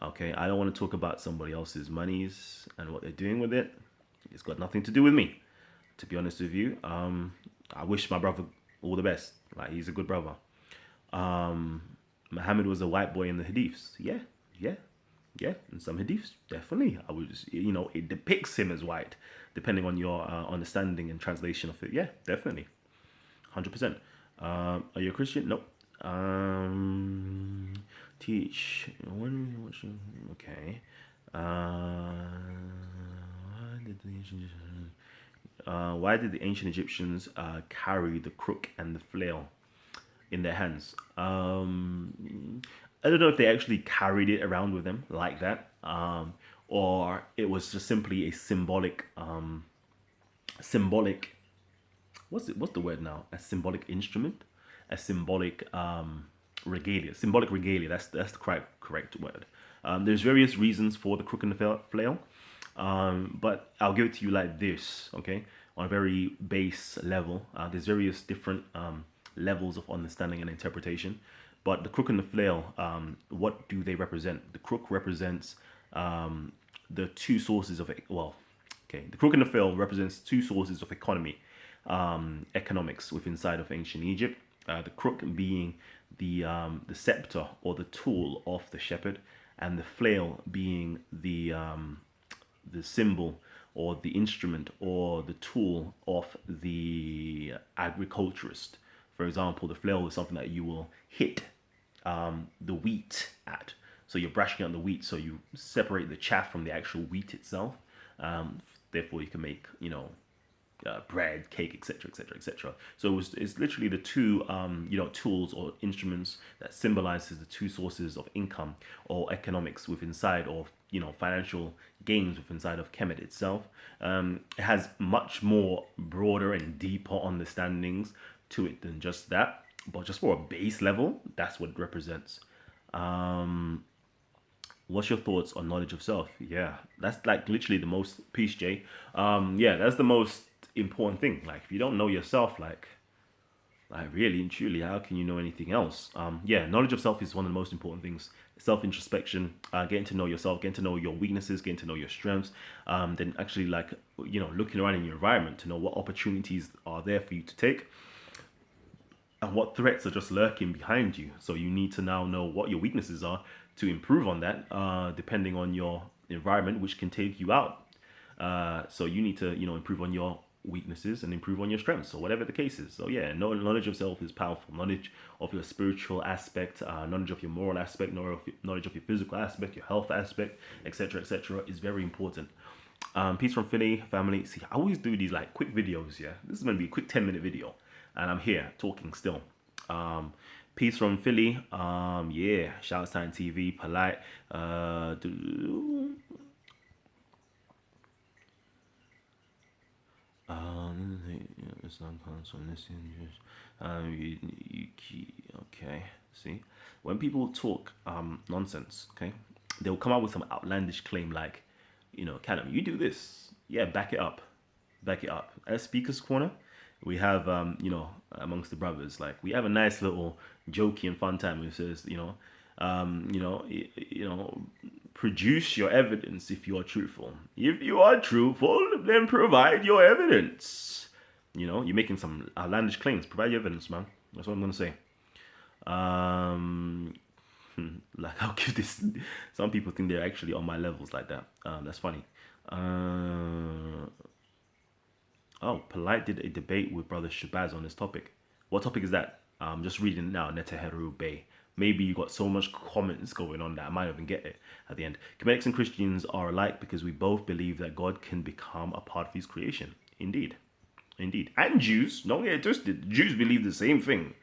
Okay, I don't want to talk about somebody else's monies and what they're doing with it. It's got nothing to do with me, to be honest with you. I wish my brother all the best. Like, he's a good brother. Muhammad was a white boy in the hadiths. Yeah, yeah, yeah. In some hadiths, definitely. I would, it depicts him as white, depending on your understanding and translation of it. Yeah, definitely, 100%. Are you a Christian? Nope. Teach when? Okay. Why did the ancient Egyptians carry the crook and the flail in their hands? I don't know if they actually carried it around with them like that, or it was just simply a symbolic. What's the word now? A symbolic instrument, a symbolic regalia. Symbolic regalia. That's the correct word. There's various reasons for the crook and the flail, but I'll give it to you like this, okay? On a very base level, there's various different levels of understanding and interpretation. But the crook and the flail, what do they represent? The crook represents the two sources of it. Well, okay, the crook and the flail represents two sources of economics within inside of ancient Egypt. The crook being the scepter or the tool of the shepherd, and the flail being the symbol or the instrument or the tool of the agriculturist. For example, the flail is something that you will hit the wheat at. So you're brushing out the wheat, so you separate the chaff from the actual wheat itself. Therefore, you can make, bread, cake, etc., etc., etc. So it's literally the two, tools or instruments that symbolizes the two sources of income or economics within inside of, financial gains within inside of Kemet itself. It has much more broader and deeper understandings to it than just that. But just for a base level, that's what it represents. What's your thoughts on knowledge of self? Yeah, that's like literally the most, peace, Jay. Yeah, that's the most important thing. Like, if you don't know yourself, like really and truly, how can you know anything else? Yeah, knowledge of self is one of the most important things. Self introspection, getting to know yourself, getting to know your weaknesses, getting to know your strengths. Then actually, like, looking around in your environment to know what opportunities are there for you to take and what threats are just lurking behind you. So you need to now know what your weaknesses are to improve on that, depending on your environment, which can take you out. So you need to, improve on your weaknesses and improve on your strengths, or whatever the case is. So yeah, knowledge of self is powerful. Knowledge of your spiritual aspect, knowledge of your moral aspect, knowledge of your physical aspect, your health aspect, etc., etc., is very important. Peace from Philly, family. See, I always do these like quick videos. Yeah, this is gonna be a quick 10-minute video, and I'm here talking still. Peace from Philly. Yeah, Shout Time TV, polite. Islam comes from this interest. Okay, see, when people talk nonsense, okay, they'll come up with some outlandish claim like, Kalam, you do this. Yeah, back it up. Back it up. At Speaker's Corner, we have, amongst the brothers, like, we have a nice little jokey and fun time. It says, produce your evidence if you are truthful. If you are truthful, then provide your evidence. You're making some outlandish claims. Provide your evidence, man. That's what I'm gonna say. Um, like, I'll give this. Some people think they're actually on my levels like that. That's funny. Oh, Polite did a debate with Brother Shabazz on this topic. What topic is that? I'm just reading it now. Neteheru Bay. Maybe you got so much comments going on that I might even get it at the end. Comedics and Christians are alike because we both believe that God can become a part of his creation. Indeed. Indeed. And Jews, don't get it twisted. Jews believe the same thing.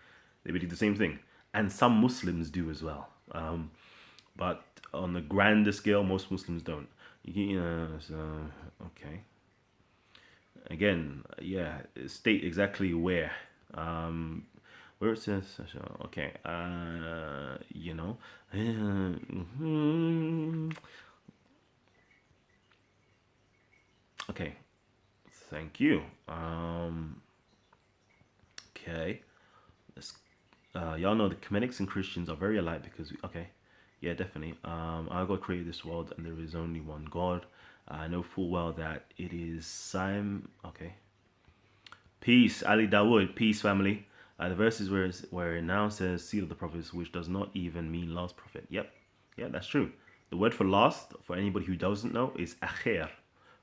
They believe the same thing. And some Muslims do as well. But on the grander scale, most Muslims don't. Okay. Again, yeah, state exactly where it says, okay, okay, thank you. Okay, let's, y'all know the Comedics and Christians are very alike because, okay, yeah, definitely. Our God created this world and there is only one God. I know full well that it is okay. Peace, Ali Dawood. Peace, family. The verses where it now says "seal of the prophets," which does not even mean last prophet. Yep, yeah, that's true. The word for last, for anybody who doesn't know, is akhir.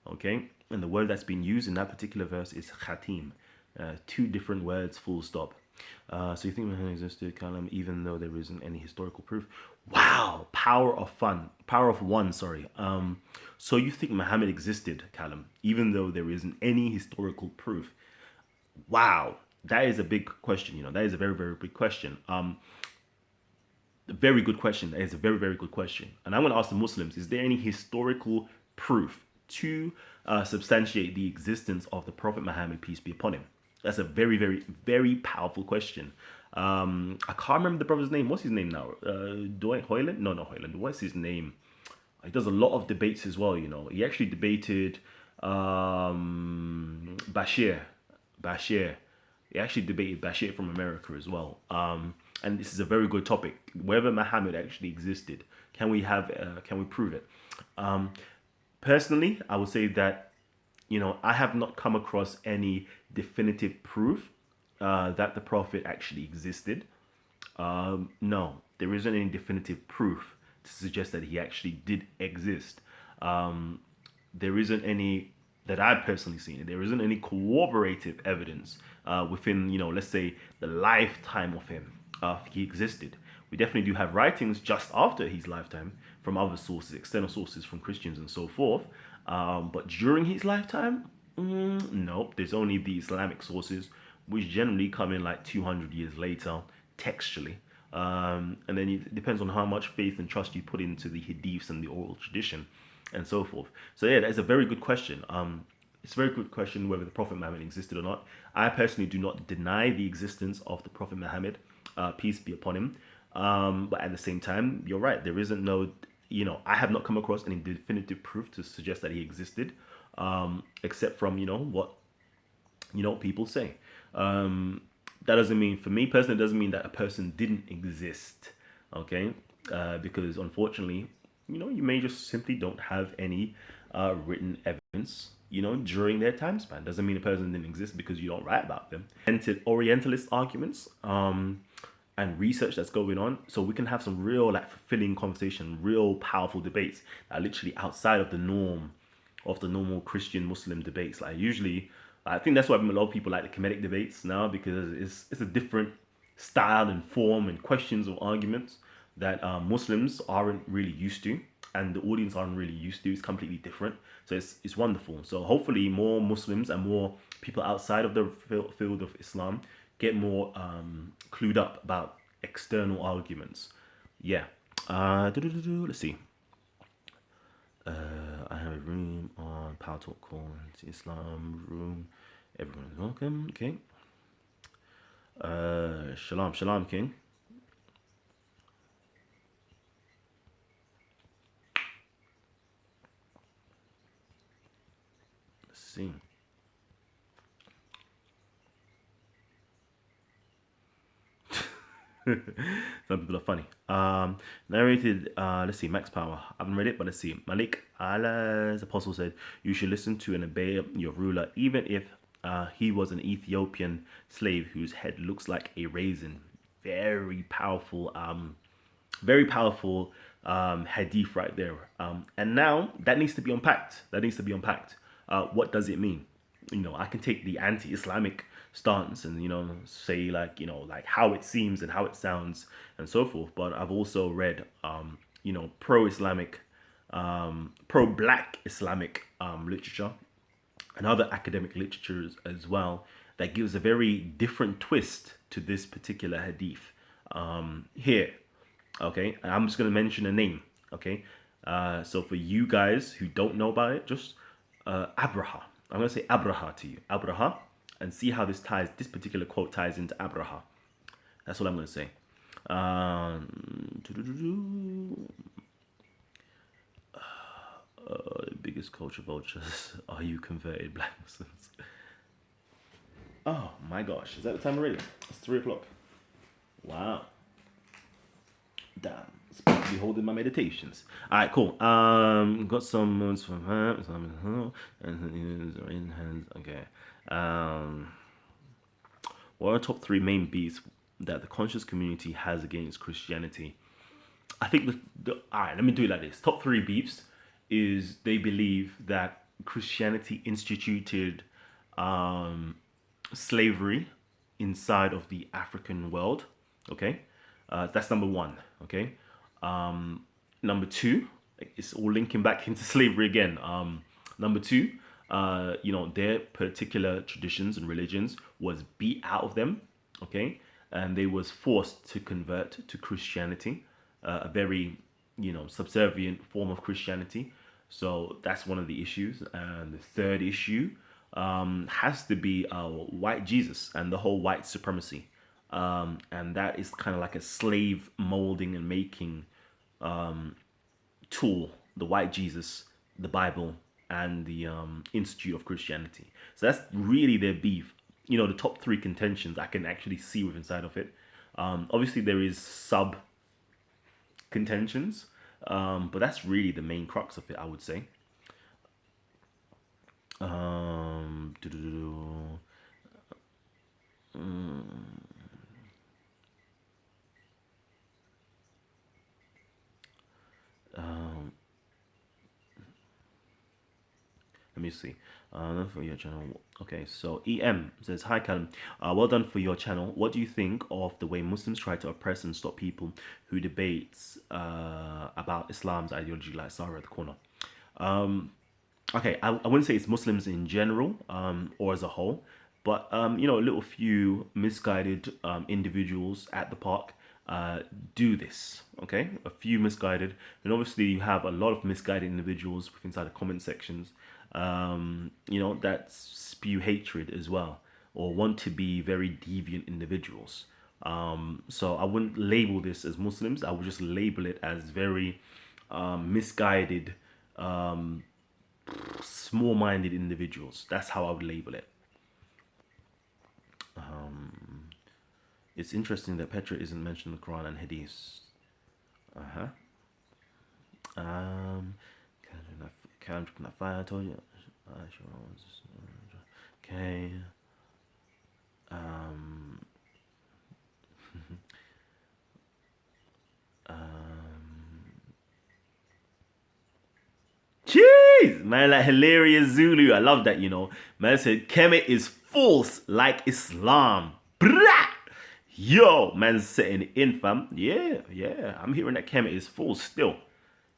Okay, and the word that's been used in that particular verse is khatim. Two different words, full stop. So you think Muhammad existed, Kalam, even though there isn't any historical proof? Wow, power of one. Sorry. So you think Muhammad existed, Kalam, even though there isn't any historical proof? Wow, that is a big question. That is a very, very big question. Very good question. That is a very, very good question. And I'm going to ask the Muslims: is there any historical proof to substantiate the existence of the Prophet Muhammad, peace be upon him? That's a very, very, very powerful question. I can't remember the brother's name. What's his name now? Dwight Hoyland? No, not Hoyland. What's his name? He does a lot of debates as well. He actually debated Bashir. He actually debated Bashir from America as well. And this is a very good topic. Whether Muhammad actually existed, can we prove it? Personally, I would say that I have not come across any definitive proof that the Prophet actually existed. No, there isn't any definitive proof to suggest that he actually did exist. There isn't any that I've personally seen. There isn't any corroborative evidence within, let's say, the lifetime of him. He existed. We definitely do have writings just after his lifetime from other sources, external sources from Christians and so forth. But during his lifetime, nope. There's only the Islamic sources, which generally come in like 200 years later, textually. And then it depends on how much faith and trust you put into the hadiths and the oral tradition and so forth. So yeah, that's a very good question. It's a very good question whether the Prophet Muhammad existed or not. I personally do not deny the existence of the Prophet Muhammad, peace be upon him. But at the same time, you're right. There isn't no, I have not come across any definitive proof to suggest that he existed, except from, what, people say. That doesn't mean, for me personally, it doesn't mean that a person didn't exist, okay? Because unfortunately, you may just simply don't have any written evidence, during their time span. Doesn't mean a person didn't exist because you don't write about them. Orientalist arguments and research that's going on, so we can have some real fulfilling conversation, real powerful debates that are literally outside of the norm of the normal Christian Muslim debates. I think that's why a lot of people like the comedic debates now, because it's a different style and form and questions or arguments that Muslims aren't really used to, and the audience aren't really used to. It's completely different, so it's wonderful. So hopefully more Muslims and more people outside of the field of Islam get more clued up about external arguments. Yeah. Let's see. I have a room on Power Talk called Islam Room. Everyone is welcome. Okay. Shalom, King. see. Some people are funny. Narrated, let's see, Max Power. I haven't read it, but let's see. Malik Allah's apostle said, "You should listen to and obey your ruler, even if he was an Ethiopian slave whose head looks like a raisin." Very powerful, hadith right there. And now that needs to be unpacked. That needs to be unpacked. What does it mean? I can take the anti-Islamic stance and say like how it seems and how it sounds and so forth. But I've also read pro-Islamic, pro-Black Islamic literature and other academic literatures as well that gives a very different twist to this particular hadith here. Okay, and I'm just gonna mention a name. Okay, so for you guys who don't know about it, just Abraha. I'm gonna say Abraha to you, Abraha, and see how this particular quote ties into Abraha. That's what I'm gonna say. The biggest culture vultures. Are you converted Black Muslims? Oh my gosh, is that the time already? It's 3 o'clock. Wow. Damn, supposed to be holding my meditations. All right, cool. Got some notes from her. In hands. Okay. What are the top 3 main beefs that the conscious community has against Christianity? I think all right. Let me do it like this. Top 3 beefs is they believe that Christianity instituted slavery inside of the African world. Okay. That's number 1. Okay. Number 2, it's all linking back into slavery again. Number 2, their particular traditions and religions was beat out of them. Okay. And they was forced to convert to Christianity, a very, subservient form of Christianity. So that's one of the issues. And the third issue has to be white Jesus and the whole white supremacy. And that is kind of like a slave molding and making tool, the white Jesus, the Bible, and the Institute of Christianity. So that's really their beef. The top 3 contentions I can actually see with inside of it. Obviously, there is sub contentions, but that's really the main crux of it, I would say. Let me see. For your channel. Okay, so EM says, "Hi Kalam, well done for your channel. What do you think of the way Muslims try to oppress and stop people who debates about Islam's ideology, like Sarah at the corner?" Okay, I wouldn't say it's Muslims in general or as a whole, but a little few misguided individuals at the park do this. Okay, a few misguided, and obviously you have a lot of misguided individuals inside the comment sections. That spew hatred as well, or want to be very deviant individuals. So I wouldn't label this as Muslims. I would just label it as very misguided, small-minded individuals. That's how I would label it. It's interesting that Petra isn't mentioned in the Quran and Hadith. Kalam that fire, I told you. Okay. Jeez, man, like hilarious Zulu. I love that, Man said Kemet is false like Islam. Brah! Yo, man's setting in, fam. Yeah. I'm hearing that Kemet is false still.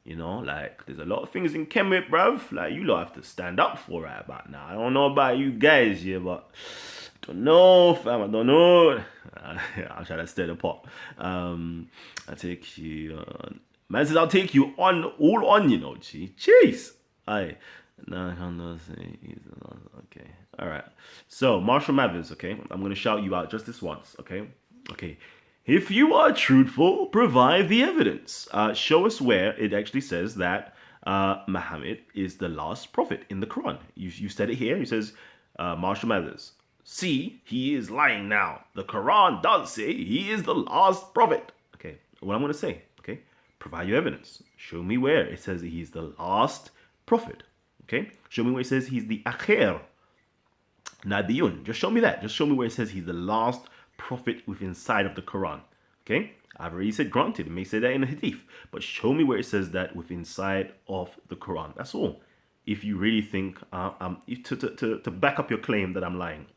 Like, there's a lot of things in Kemet, bruv. Like, you lot have to stand up for right about now. I don't know about you guys, yeah, but I don't know, fam. I don't know. I'll try to stir the pot. I'll take you on. Man says, I'll take you on, all on, Jeez. Aye. No, I can't say. Okay. All right. So, Marshall Mathers, okay? I'm going to shout you out just this once, okay? Okay. If you are truthful, provide the evidence. Show us where it actually says that Muhammad is the last prophet in the Quran. You said it here. He says, Marshall Mathers, see, he is lying now. The Quran does say he is the last prophet. Okay, what I'm going to say, okay, provide your evidence. Show me where it says he's the last prophet. Okay, show me where it says he's the akhir Nabiyun. Just show me that. Just show me where it says he's the last prophet within inside of the Quran. Okay? I've already said granted, it may say that in the hadith, but show me where it says that within inside of the Quran. That's all. If you really think to back up your claim that I'm lying.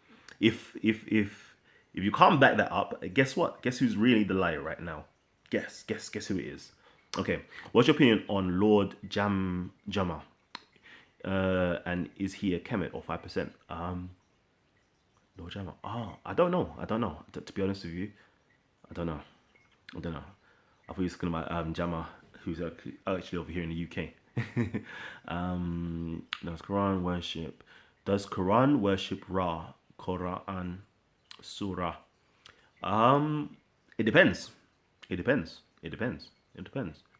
If you can't back that up, guess what? Guess who's really the liar right now? Guess who it is. Okay. What's your opinion on Lord Jama? And is he a Kemet or 5%? Lord Jama. Oh, I don't know. To be honest with you, I don't know. I thought you were talking about Jama, who's actually over here in the UK. Does Quran worship? Does Quran worship Ra? Quran Surah. It depends. It depends.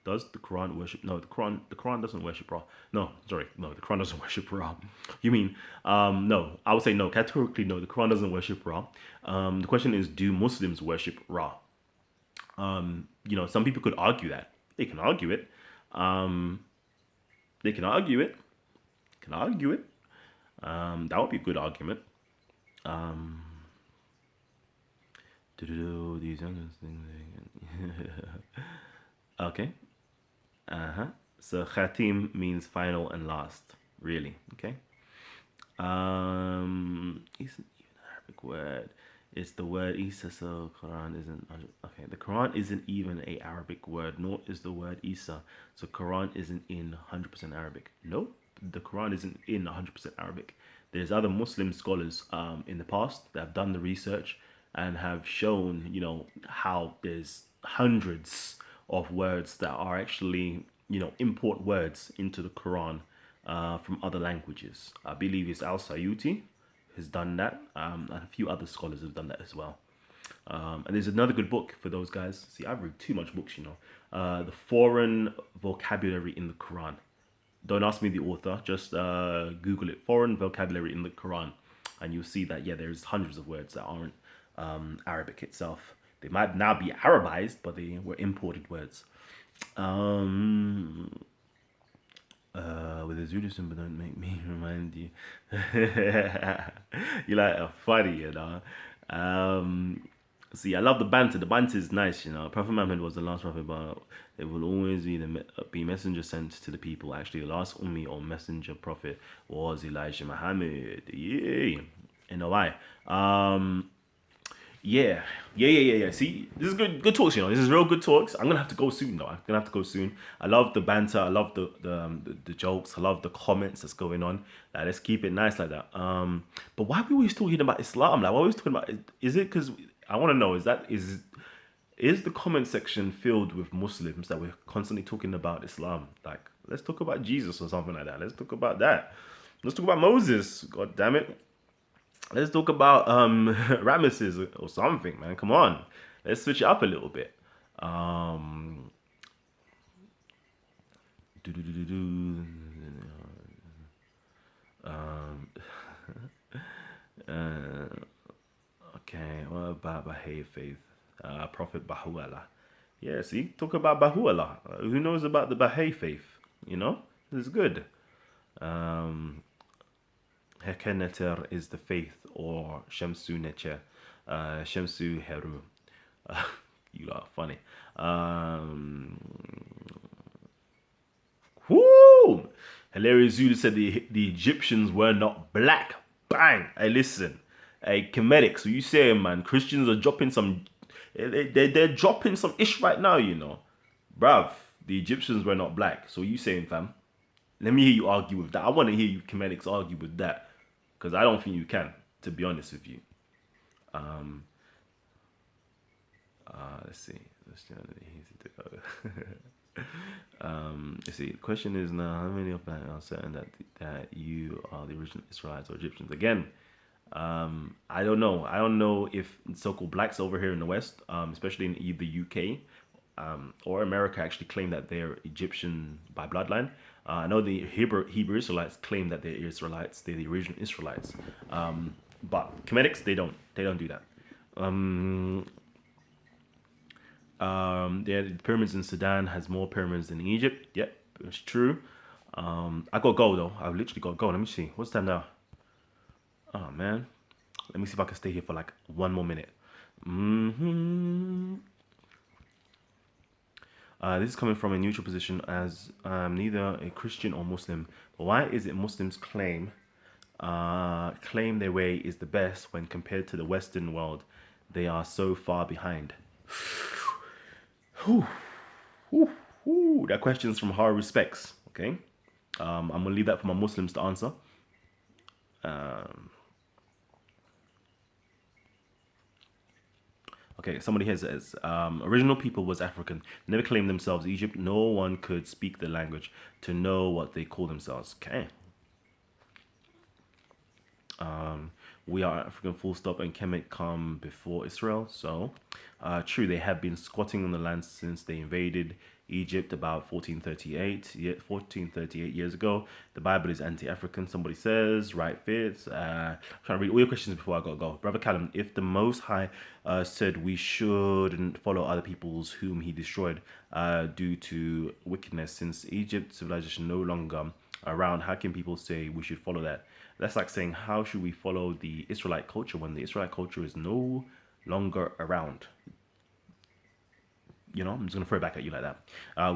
Does the Quran worship? No, the Quran doesn't worship Ra. No, sorry, no, the Quran doesn't worship Ra. You mean no? I would say no. Categorically, no. The Quran doesn't worship Ra. The question is, do Muslims worship Ra? Some people could argue that. They can argue it. They can argue it. That would be a good argument. These youngest things. Okay. So khatim means final and last. Really? Okay. Isn't even an Arabic word. It's the word Isa, so Quran isn't. Okay, the Quran isn't even a Arabic word, nor is the word Isa. So Quran isn't in 100% Arabic. Nope, the Quran isn't in 100% Arabic. There's other Muslim scholars in the past that have done the research and have shown, how there's hundreds of words that are actually, import words into the Quran from other languages. I believe it's Al-Sayuti has done that, and a few other scholars have done that as well. And there's another good book for those guys. See, I've read too much books, the foreign vocabulary in the Quran. Don't ask me the author, just Google it, foreign vocabulary in the Quran, and you'll see that, there's hundreds of words that aren't Arabic itself. They might now be Arabized, but they were imported words. With a Zulu symbol, don't make me remind you. You like funny, See, I love the banter. The banter is nice, Prophet Muhammad was the last prophet, but it will always be messenger sent to the people. Actually, the last Ummi or messenger prophet was Elijah Muhammad. Yeah. You know why? Yeah. See, this is good talks. This is real good talks. I'm gonna have to go soon, though. I love the banter. I love the jokes. I love the comments that's going on. Let's keep it nice like that. But why are we always talking about Islam? Like, why are we always talking about? Is it because I want to know? Is the comment section filled with Muslims that we're constantly talking about Islam? Like, let's talk about Jesus or something like that. Let's talk about that. Let's talk about Moses. God damn it. Let's talk about Ramesses or something, man. Come on. Let's switch it up a little bit. Okay, what about Baha'i faith? Prophet Baha'u'llah. Yeah, see, talk about Baha'u'llah. Who knows about the Baha'i faith? This is good. Hekeneter is the faith, or Shamsu Neche, Shamsu Heru. You are funny. Whoo! Hilarious Zulu said the Egyptians were not black. Bang! Hey, listen. Hey, Kemetic, so you saying, man, Christians are dropping some... They're dropping some ish right now, Bruv, the Egyptians were not black. So you saying, fam? Let me hear you argue with that. I want to hear you Kemetics argue with that. Because I don't think you can, to be honest with you. Let's see. Let's see. The question is now, how many of that are certain that you are the original Israelites or Egyptians? Again, I don't know. I don't know if so-called blacks over here in the West, especially in the UK, or America actually claim that they're Egyptian by bloodline. I know the Hebrew Israelites claim that they're Israelites. They're the original Israelites. But Kemetics, they don't do that. Um, the pyramids in Sudan has more pyramids than Egypt. Yep, it's true. I got gold though. I've literally got gold. Let me see. What's time now? Oh man. Let me see if I can stay here for like one more minute. hmm this is coming from a neutral position as I'm neither a Christian or Muslim. But why is it Muslims claim their way is the best when compared to the Western world? They are so far behind. Whew, whew, whew. That question's from high respects. Okay, I'm gonna leave that for my Muslims to answer. Um, Okay, somebody here says original people was African. Never claimed themselves Egypt. No one could speak the language to know what they call themselves. Okay, um, we are African full stop and Kemet come before Israel. So, true, they have been squatting on the land since they invaded Egypt about 1438 years ago. The Bible is anti-African, somebody says, right fits. I'm trying to read all your questions before I gotta go. Brother Callum, if the Most High said we shouldn't follow other peoples whom he destroyed due to wickedness, since Egypt civilization no longer around, how can people say we should follow that? That's like saying, how should we follow the Israelite culture when the Israelite culture is no longer around? I'm just gonna throw it back at you like that.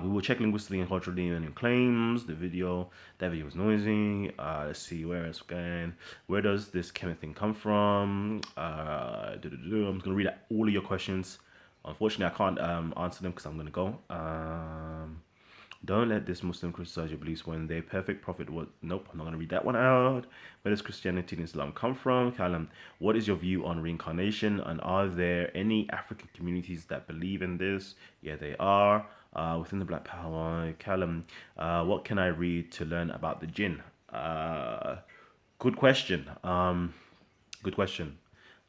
We will check linguistically and culturally and in claims. That video was noisy. Let's see where it's going. Where does this Kemet thing come from? I'm just gonna read out all of your questions. Unfortunately, I can't answer them because I'm gonna go. Don't let this Muslim criticize your beliefs when their perfect prophet was. Nope, I'm not going to read that one out. Where does Christianity and Islam come from? Kalam, what is your view on reincarnation? And are there any African communities that believe in this? Yeah, they are. Within the Black Power, Kalam, what can I read to learn about the jinn? Good question. Good question.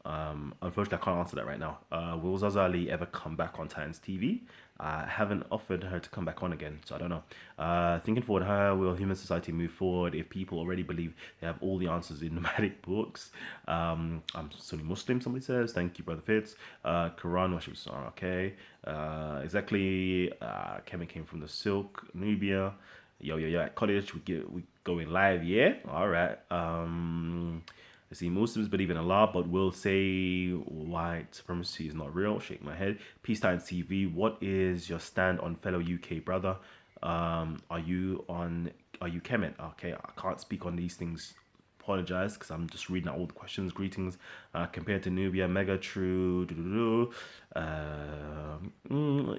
Unfortunately, I can't answer that right now. Will Zazali ever come back on Titans TV? I haven't offered her to come back on again, so I don't know. Thinking forward, how will human society move forward if people already believe they have all the answers in nomadic books? I'm Sunni Muslim, somebody says. Thank you, Brother Fitz. Quran worship, okay. Exactly. Kevin came from the Silk, Nubia. Yo, at college, we going live, yeah? All right. I see Muslims believe in Allah, but will say white supremacy is not real. Shake my head. Peacetime TV. What is your stand on fellow UK brother? Are you on? Are you Kemet? Okay, I can't speak on these things. Apologize because I'm just reading out all the questions. Greetings. Compared to Nubia, mega true.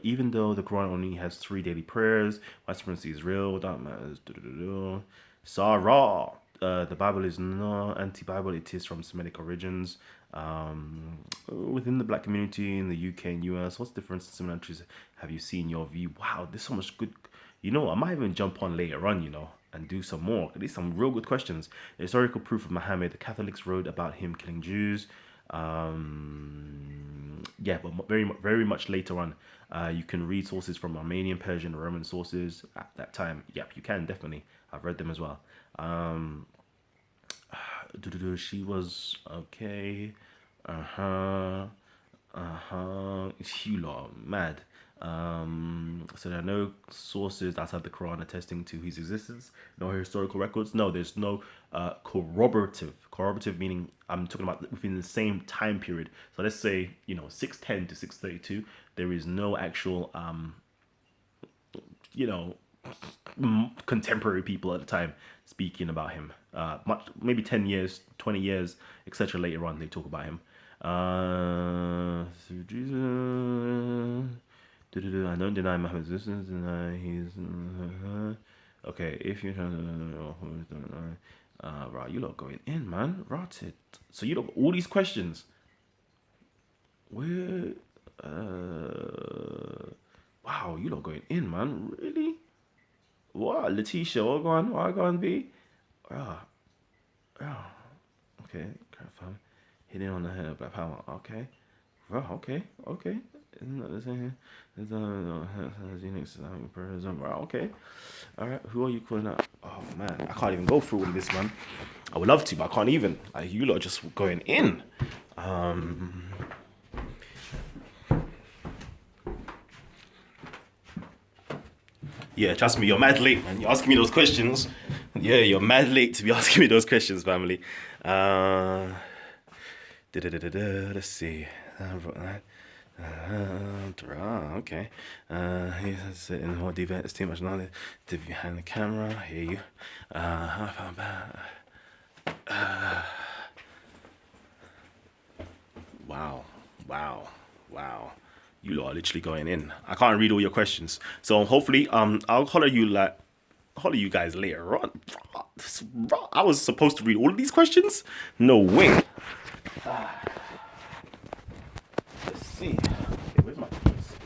Even though the Quran only has 3 daily prayers, white supremacy is real. That matters. Sarah. The Bible is not anti-Bible. It is from Semitic origins. Within the black community in the UK and US, what's the difference in similarities have you seen your view? Wow, there's so much good. I might even jump on later on, and do some more. There's some real good questions. Historical proof of Muhammad. The Catholics wrote about him killing Jews. Yeah, but very, very much later on. You can read sources from Armenian, Persian, Roman sources at that time. Yep, you can definitely. I've read them as well. She was okay. Uh-huh. Uh-huh. You lot are mad. So there are no sources outside the Quran attesting to his existence. No historical records. No, there's no corroborative. Corroborative meaning I'm talking about within the same time period. So let's say 610 to 632. There is no actual you know contemporary people at the time speaking about him. Maybe 10 years, 20 years, etc. Later on, they talk about him. Through Jesus. I don't deny Muhammad's existence, deny his. Okay, if you right, you lot going in, man. Rotted. So you lot all these questions. Where? Wow, you lot going in, man. Really? What, Letitia? What going be? Ah, ah. Okay, confirm. Hitting on the head, black power. Okay. Well, okay. Isn't that the same? Okay. All right. Who are you calling out? Oh man, I can't even go through all of this, man. I would love to, but I can't even. Like you lot are just going in. Um. Yeah, trust me, you're mad late, man. You're asking me those questions. Yeah, you're mad late to be asking me those questions, family. Uh, let's see. Okay. He's sitting more deep. It's too much knowledge. Behind the camera. I hear you. Wow. Wow. Wow. You lot are literally going in. I can't read all your questions. So hopefully, I'll holler you guys later on. I was supposed to read all of these questions? No way. Let's see. Okay, where's my keys?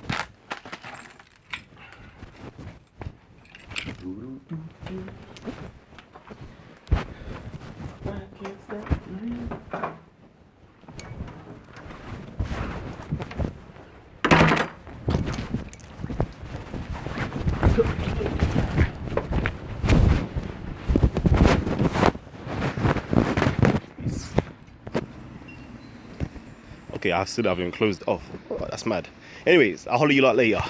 Okay, I still haven't closed off. Oh, that's mad. Anyways, I'll holler you lot later.